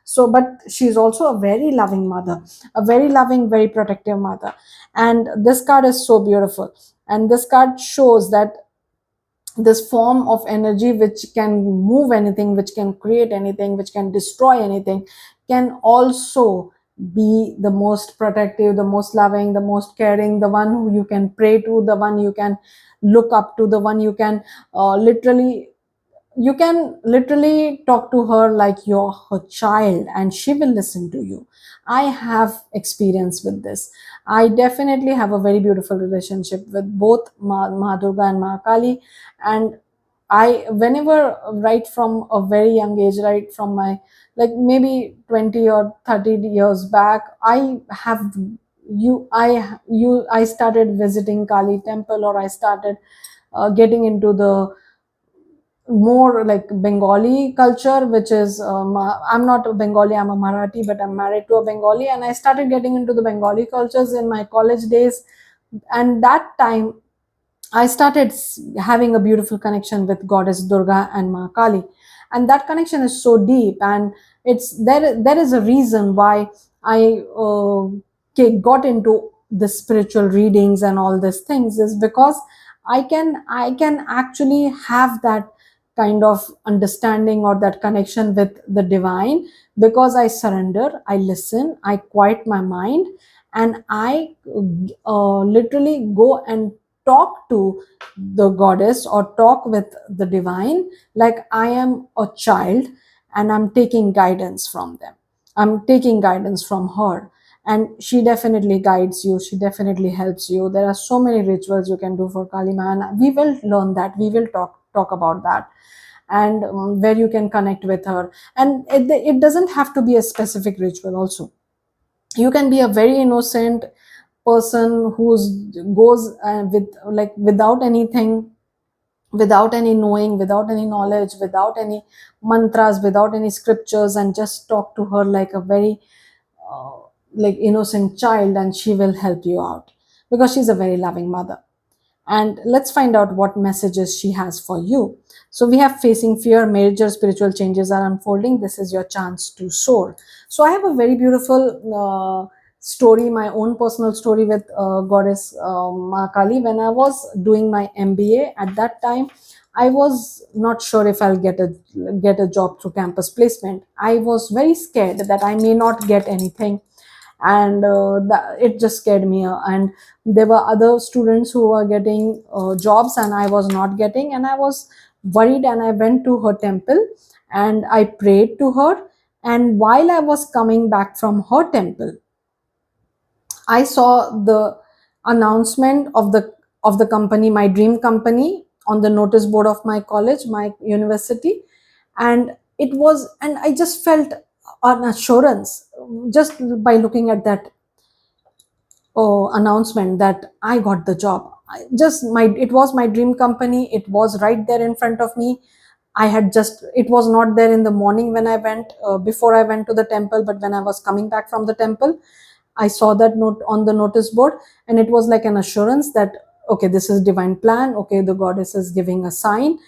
So but she is also a very loving mother, a very loving, very protective mother. And this card is so beautiful, and this card shows that this form of energy which can move anything, which can create anything, which can destroy anything, can also be the most protective, the most loving, the most caring, the one who you can pray to, the one you can look up to, the one you can literally, you can literally talk to her like you're her child, and she will listen to you. I have experience with this. I definitely have a very beautiful relationship with both Ma Durga and Ma Kali. And I, whenever, right from a very young age, right from my, like maybe 20 or 30 years back, I started visiting Kali temple, or I started getting into the more like Bengali culture, which is I'm not a Bengali, I'm a Marathi, but I'm married to a Bengali, and I started getting into the Bengali cultures in my college days. And that time I started having a beautiful connection with goddess Durga and Ma Kali, and that connection is so deep. And it's there. There is a reason why I got into the spiritual readings and all these things, is because I can actually have that kind of understanding or that connection with the divine, because I surrender, I listen, I quiet my mind, and I literally go and talk to the goddess or talk with the divine like I am a child, and I'm taking guidance from them. I'm taking guidance from her, and she definitely guides you. She definitely helps you. There are so many rituals you can do for Kalima, and we will learn that. We will talk about that. and where you can connect with her. And it doesn't have to be a specific ritual also. You can be a very innocent person who's goes with like without anything, without any knowing, without any knowledge, without any mantras, without any scriptures, and just talk to her like a very uh, like innocent child, and she will help you out because she's a very loving mother. And let's find out what messages she has for you. So we have facing fear, major spiritual changes are unfolding. This is your chance to soar. So I have a very beautiful story, my own personal story with goddess Ma Kali. When I was doing my MBA at that time, I was not sure if I'll get a job through campus placement. I was very scared that I may not get anything, and it just scared me. And there were other students who were getting jobs, and I was not getting, and I was worried. And I went to her temple and I prayed to her. And while I was coming back from her temple, I saw the announcement of the company, my dream company, on the notice board of my college, my university. And I just felt an assurance just by looking at that announcement that I got the job. It was my dream company. It was right there in front of me. It was not there in the morning when I went, before I went to the temple, but when I was coming back from the temple, I saw that note on the notice board, and it was like an assurance that, okay, this is divine plan. Okay, the goddess is giving a sign.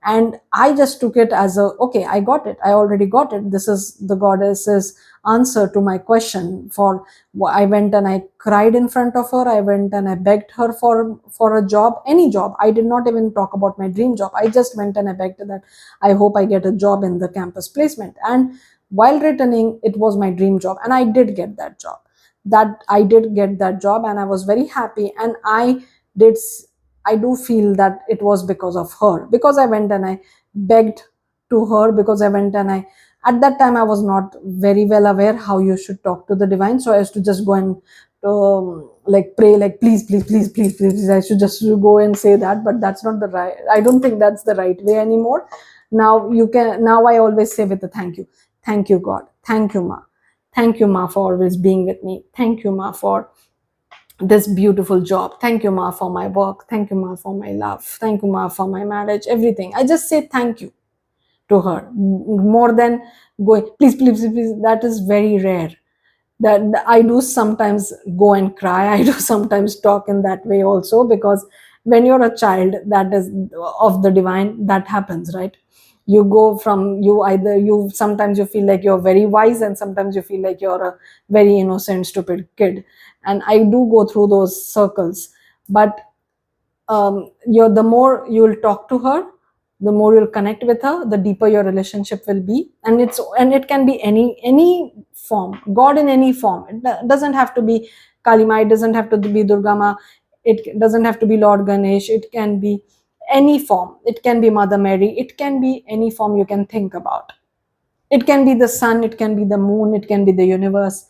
And I just took it as a, okay, I got it. I already got it. This is the goddess's answer to my question. I went and I cried in front of her. I went and I begged her for a job, any job. I did not even talk about my dream job. I just went and I begged that I hope I get a job in the campus placement. And while returning, it was my dream job, and I did get that job. And I was very happy. And did I do feel that it was because of her, because I went and I begged to her, because I went and I, at that time I was not very well aware how you should talk to the divine. So I used to just go and like pray, like please, please, please, please, please, please. I should just go and say that, but that's not the right, I don't think that's the right way anymore. Now I always say with the thank you God, thank you Ma, thank you Ma for always being with me, thank you Ma for this beautiful job, thank you Ma for my work, thank you Ma for my love, thank you Ma for my marriage, everything. I just say thank you to her more than going please, please, please, please. That is very rare. That I do sometimes go and cry. I do sometimes talk in that way also, because when you're a child, that is of the divine, that happens, right? You go from, you either, you sometimes you feel like you're very wise, and sometimes you feel like you're a very innocent stupid kid. And I do go through those circles. But you're the more you'll talk to her, the more you'll connect with her, the deeper your relationship will be. And it can be any form, God in any form. Doesn't have to be Kalima, it doesn't have to be Durgama, it doesn't have to be Lord Ganesh, it can be any form, it can be Mother Mary, it can be any form you can think about. It can be the sun, it can be the moon, it can be the universe,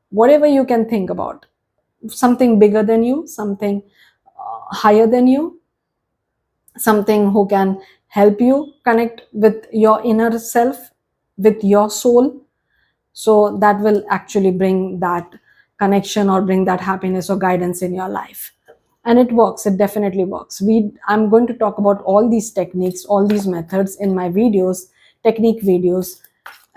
whatever you can think about. Something bigger than you, something higher than you, something who can help you connect with your inner self, with your soul. So that will actually bring that connection, or bring that happiness or guidance in your life. And it works, it definitely works. I'm going to talk about all these techniques, all these methods in my videos, technique videos,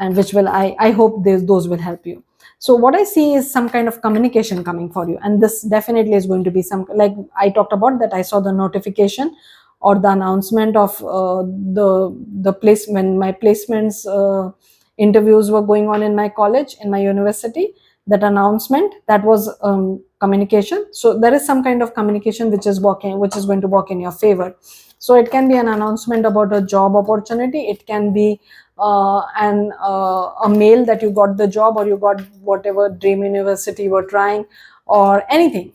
and which will, I hope those will help you. So what I see is some kind of communication coming for you, and this definitely is going to be some, like I talked about, that I saw the notification or the announcement of the place when my placements interviews were going on in my college, in my university. That announcement, that was communication. So there is some kind of communication which is going to work in your favor. So it can be an announcement about a job opportunity, it can be a mail that you got the job, or you got whatever dream university you were trying, or anything,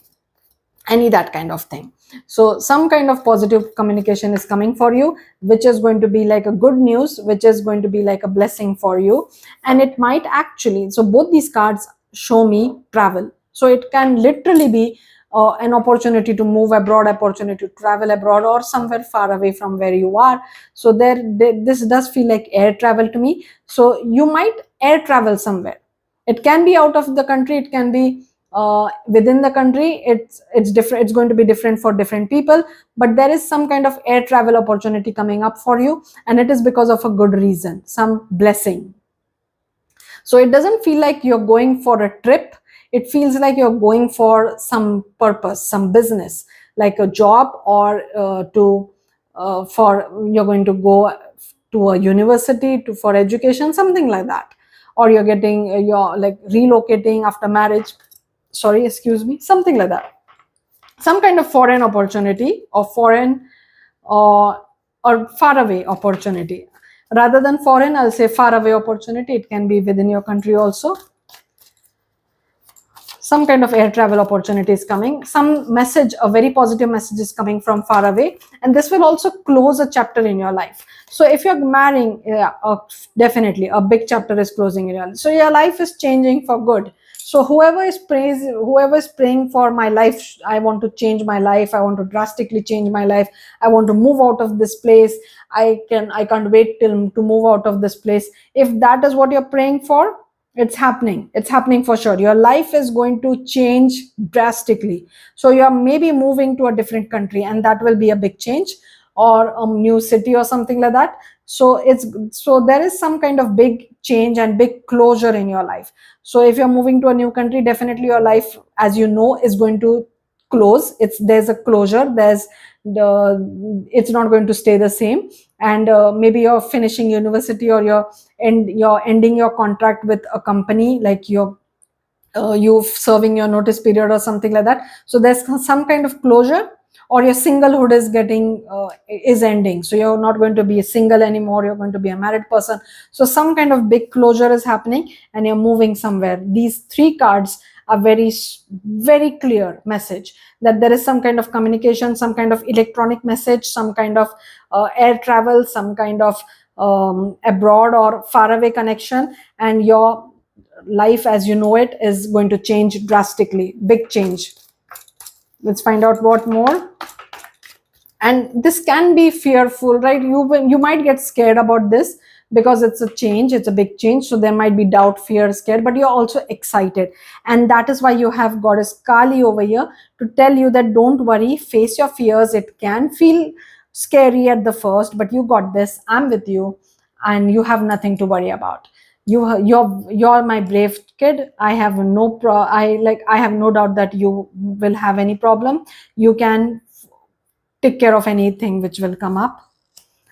any that kind of thing. So some kind of positive communication is coming for you, which is going to be like a good news, which is going to be like a blessing for you. And it might actually, so both these cards show me travel. So it can literally be an opportunity to move abroad, opportunity to travel abroad, or somewhere far away from where you are. So this does feel like air travel to me. So you might air travel somewhere. It can be out of the country, it can be within the country. It's different, it's going to be different for different people, but there is some kind of air travel opportunity coming up for you, and it is because of a good reason, some blessing. So it doesn't feel like you're going for a trip, it feels like you're going for some purpose, some business, like a job, or to for you're going to go to a university to for education, something like that. Or you're getting you're like relocating after marriage, sorry, excuse me, something like that. Some kind of foreign opportunity, or foreign or far away opportunity. Rather than foreign, I'll say far away opportunity. It can be within your country also. Some kind of air travel opportunity is coming, some message, a very positive message is coming from far away, and this will also close a chapter in your life. So if you're marrying, yeah, definitely a big chapter is closing in your life. So your life is changing for good. So whoever is praying for my life, I want to change my life, I want to drastically change my life, I want to move out of this place, I can't wait till to move out of this place. If that is what you're praying for, it's happening for sure. Your life is going to change drastically. So you're maybe moving to a different country, and that will be a big change, or a new city or something like that. So there is some kind of big change and big closure in your life. So if you're moving to a new country, definitely your life, as you know, is going to close. There's a closure, it's not going to stay the same. And maybe you're finishing university, or you're ending your contract with a company, like you serving your notice period or something like that. So there's some kind of closure. Or your singlehood is ending, so you're not going to be a single anymore, you're going to be a married person. So some kind of big closure is happening, and you're moving somewhere. These three cards are very clear message that there is some kind of communication, some kind of electronic message, some kind of air travel, some kind of abroad or far away connection, and your life as you know it is going to change drastically. Big change. Let's find out what more. And this can be fearful, right? You might get scared about this, because it's a change, it's a big change. So there might be doubt, fear, scared, but you're also excited. And that is why you have goddess Kali over here to tell you that don't worry, face your fears. It can feel scary at the first, but you got this, I'm with you, and you have nothing to worry about. You're my brave kid. I have no doubt that you will have any problem. You can take care of anything which will come up.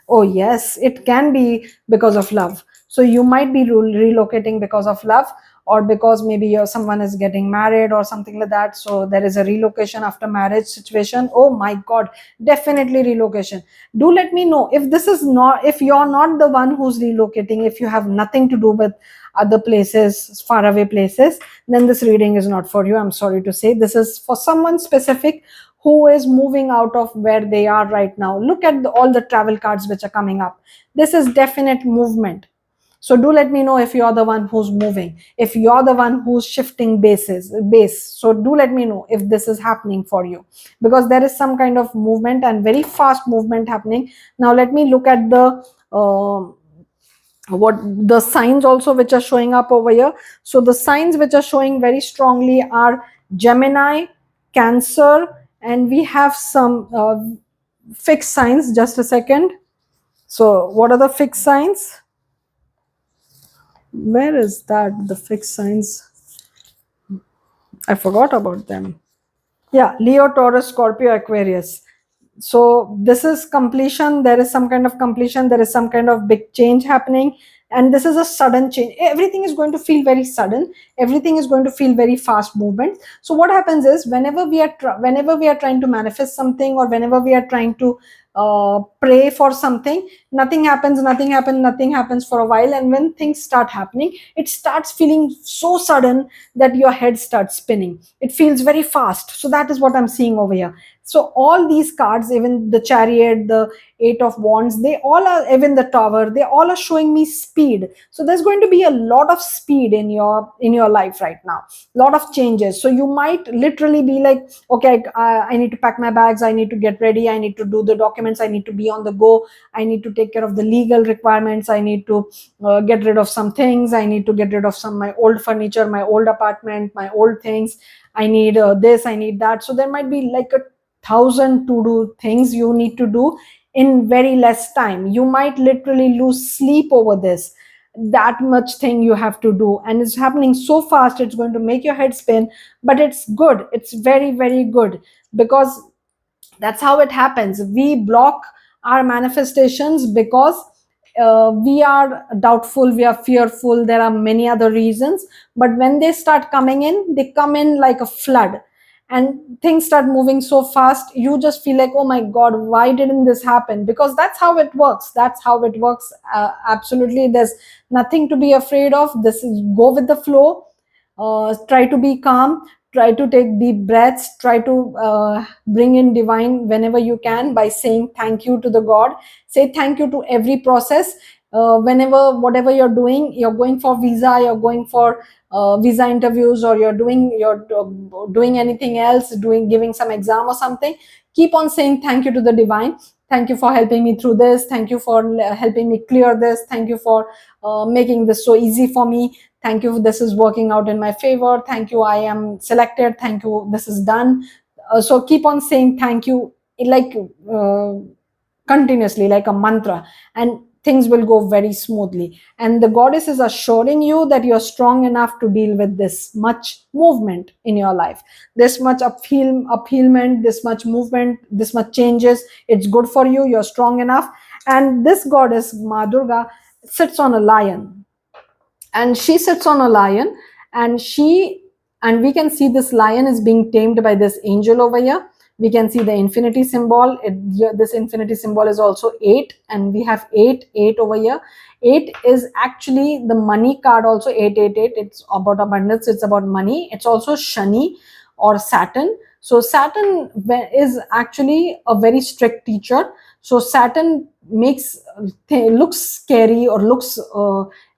Oh yes, it can be because of love. So you might be relocating because of love, or because maybe someone is getting married or something like that. So there is a relocation after marriage situation. Oh my God, definitely relocation. Do let me know if this is not, if you're not the one who's relocating, if you have nothing to do with other places, faraway places, then this reading is not for you. I'm sorry to say, this is for someone specific who is moving out of where they are right now. Look at all the travel cards which are coming up. This is definite movement. So do let me know if you're the one who's moving, if you're the one who's shifting base. So do let me know if this is happening for you, because there is some kind of movement and very fast movement happening. Now let me look at the what the signs also which are showing up over here. So the signs which are showing very strongly are Gemini, Cancer, and we have some fixed signs. Just a second. So what are the fixed signs? Where is that, the fixed signs? I forgot about them. Yeah, Leo, Taurus, Scorpio, Aquarius. So this is completion. There is some kind of completion, there is some kind of big change happening, and this is a sudden change. Everything is going to feel very sudden, everything is going to feel very fast movement. So what happens is, whenever we are trying to manifest something, or whenever we are trying to pray for something, nothing happens, nothing happens, nothing happens for a while, and when things start happening, it starts feeling so sudden that your head starts spinning. It feels very fast. So that is what I'm seeing over here. So all these cards, even the chariot, the eight of wands, they all are, even the tower, they all are showing me speed. So there's going to be a lot of speed in your life right now, lot of changes. So you might literally be like, okay, I need to pack my bags, I need to get ready, I need to do the documents, I need to be on the go, I need to take care of the legal requirements, I need to get rid of some things, I need to get rid of some my old furniture, my old apartment, my old things, I need this, I need that. So there might be like a thousand to do things you need to do in very less time. You might literally lose sleep over this, that much thing you have to do, and it's happening so fast, it's going to make your head spin. But it's good, it's very, very good, because that's how it happens. We block our manifestations because we are doubtful, we are fearful, there are many other reasons. But when they start coming in, they come in like a flood, and things start moving so fast, you just feel like, oh my god, why didn't this happen? Because that's how it works, that's how it works. Absolutely, there's nothing to be afraid of. This is, go with the flow. Try to be calm, try to take deep breaths, try to bring in divine whenever you can by saying thank you to the god. Say thank you to every process. Whenever, whatever you're doing, you're going for visa, you're going for visa interviews, or you're doing anything else, doing, giving some exam or something, keep on saying thank you to the divine. Thank you for helping me through this, thank you for helping me clear this, thank you for making this so easy for me, thank you, this is working out in my favor, thank you, I am selected, thank you, this is done. So keep on saying thank you, like continuously, like a mantra, and things will go very smoothly. And the goddess is assuring you that you're strong enough to deal with this much movement in your life, this much upheavement, this much movement, this much changes. It's good for you, you're strong enough. And this goddess Ma Durga sits on a lion, and she sits on a lion, and she, and we can see this lion is being tamed by this angel over here. We can see the infinity symbol. This infinity symbol is also 8, and we have 8 over here. 8 is actually the money card also. 888, it's about abundance, it's about money. It's also Shani or Saturn. So Saturn is actually a very strict teacher. So Saturn makes looks scary, or looks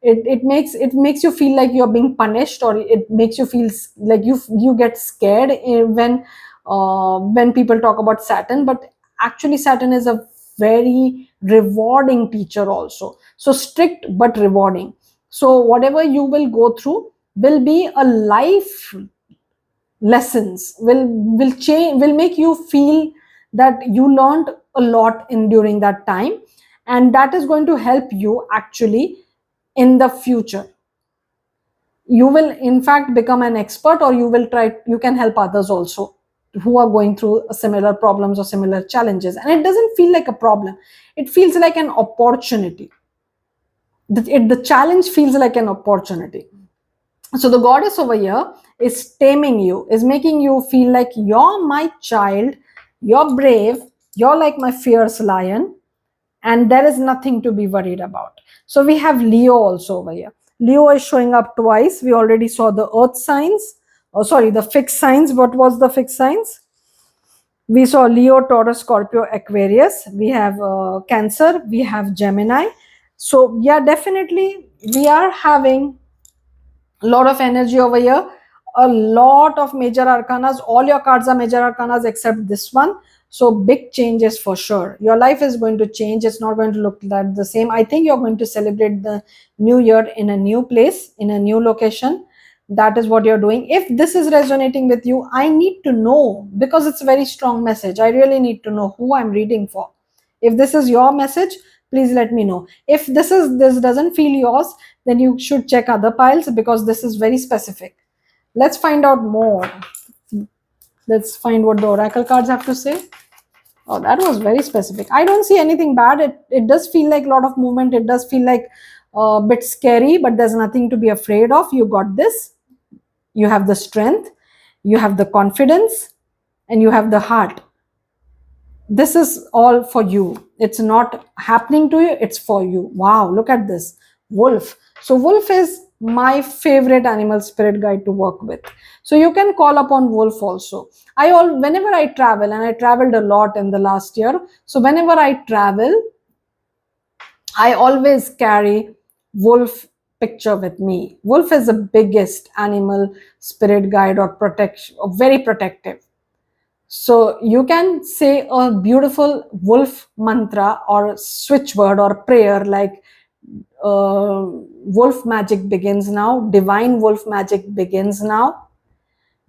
it makes you feel like you're being punished, or it makes you feel like you get scared when people talk about Saturn. But actually Saturn is a very rewarding teacher also. So strict but rewarding. So whatever you will go through will be a life lessons, will change, will make you feel that you learned a lot in during that time, and that is going to help you actually in the future. You will in fact become an expert, or you can help others also who are going through similar problems or similar challenges. And it doesn't feel like a problem, it feels like an opportunity. The challenge feels like an opportunity. So the goddess over here is taming you, is making you feel like you're my child, you're brave, you're like my fierce lion, and there is nothing to be worried about. So we have Leo also over here. Leo is showing up twice. We already saw the earth signs. Oh, sorry, the fixed signs. What was the fixed signs? We saw Leo, Taurus, Scorpio, Aquarius. We have Cancer. We have Gemini. So yeah, definitely we are having a lot of energy over here, a lot of major arcanas. All your cards are major arcanas except this one. So big changes for sure. Your life is going to change. It's not going to look like the same. I think you're going to celebrate the new year in a new place, in a new location. That is what you're doing. If this is resonating with you, I need to know, because it's a very strong message. I really need to know who I'm reading for. If this is your message, please let me know. If this doesn't feel yours, then you should check other piles, because this is very specific. Let's find out more. Let's find what the oracle cards have to say. Oh, that was very specific. I don't see anything bad. It does feel like a lot of movement. It does feel like a bit scary, but there's nothing to be afraid of. You got this. You have the strength, you have the confidence, and you have the heart. This is all for you. It's not happening to you, it's for you. Wow, look at this wolf. So wolf is my favorite animal spirit guide to work with. So you can call upon wolf also. Whenever I travel, and I traveled a lot in the last year, so whenever I travel, I always carry wolf picture with me. Wolf is the biggest animal spirit guide or protection, or very protective. So you can say a beautiful wolf mantra or switch word or prayer like wolf magic begins now, divine wolf magic begins now,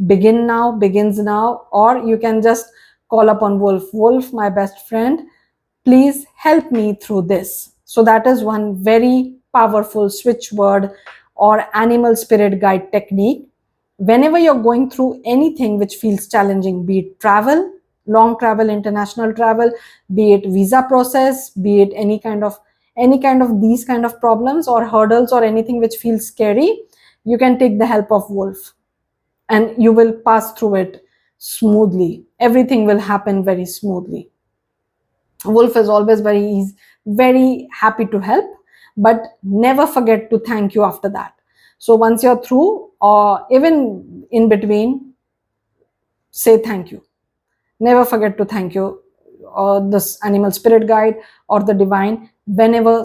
begin now, begins now, or you can just call upon wolf. Wolf, my best friend, please help me through this. So that is one very powerful switch word or animal spirit guide technique. Whenever you're going through anything which feels challenging, be it travel, long travel, international travel, be it visa process, be it any kind of these kind of problems or hurdles or anything which feels scary, you can take the help of wolf and you will pass through it smoothly. Everything will happen very smoothly. Wolf is always very happy to help, but never forget to thank you after that. So once you're through, or even in between, say thank you. Never forget to thank you, or this animal spirit guide or the divine, whenever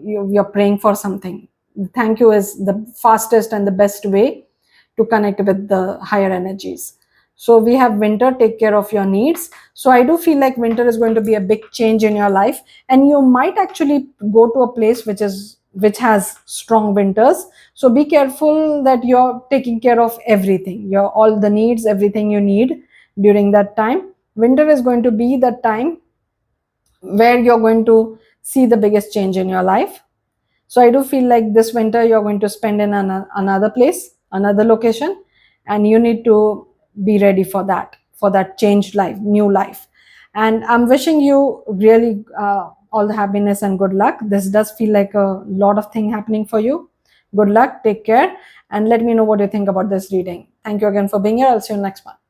you're praying for something. Thank you is the fastest and the best way to connect with the higher energies. So we have winter, take care of your needs. So I do feel like winter is going to be a big change in your life, and you might actually go to a place which has strong winters. So be careful that you're taking care of everything, your all the needs, everything you need during that time. Winter is going to be the time where you're going to see the biggest change in your life. So I do feel like this winter you're going to spend in another place, another location, and you need to be ready for that changed life, new life. And I'm wishing you really all the happiness and good luck. This does feel like a lot of thing happening for you. Good luck, take care, and let me know what you think about this reading. Thank you again for being here. I'll see you next month.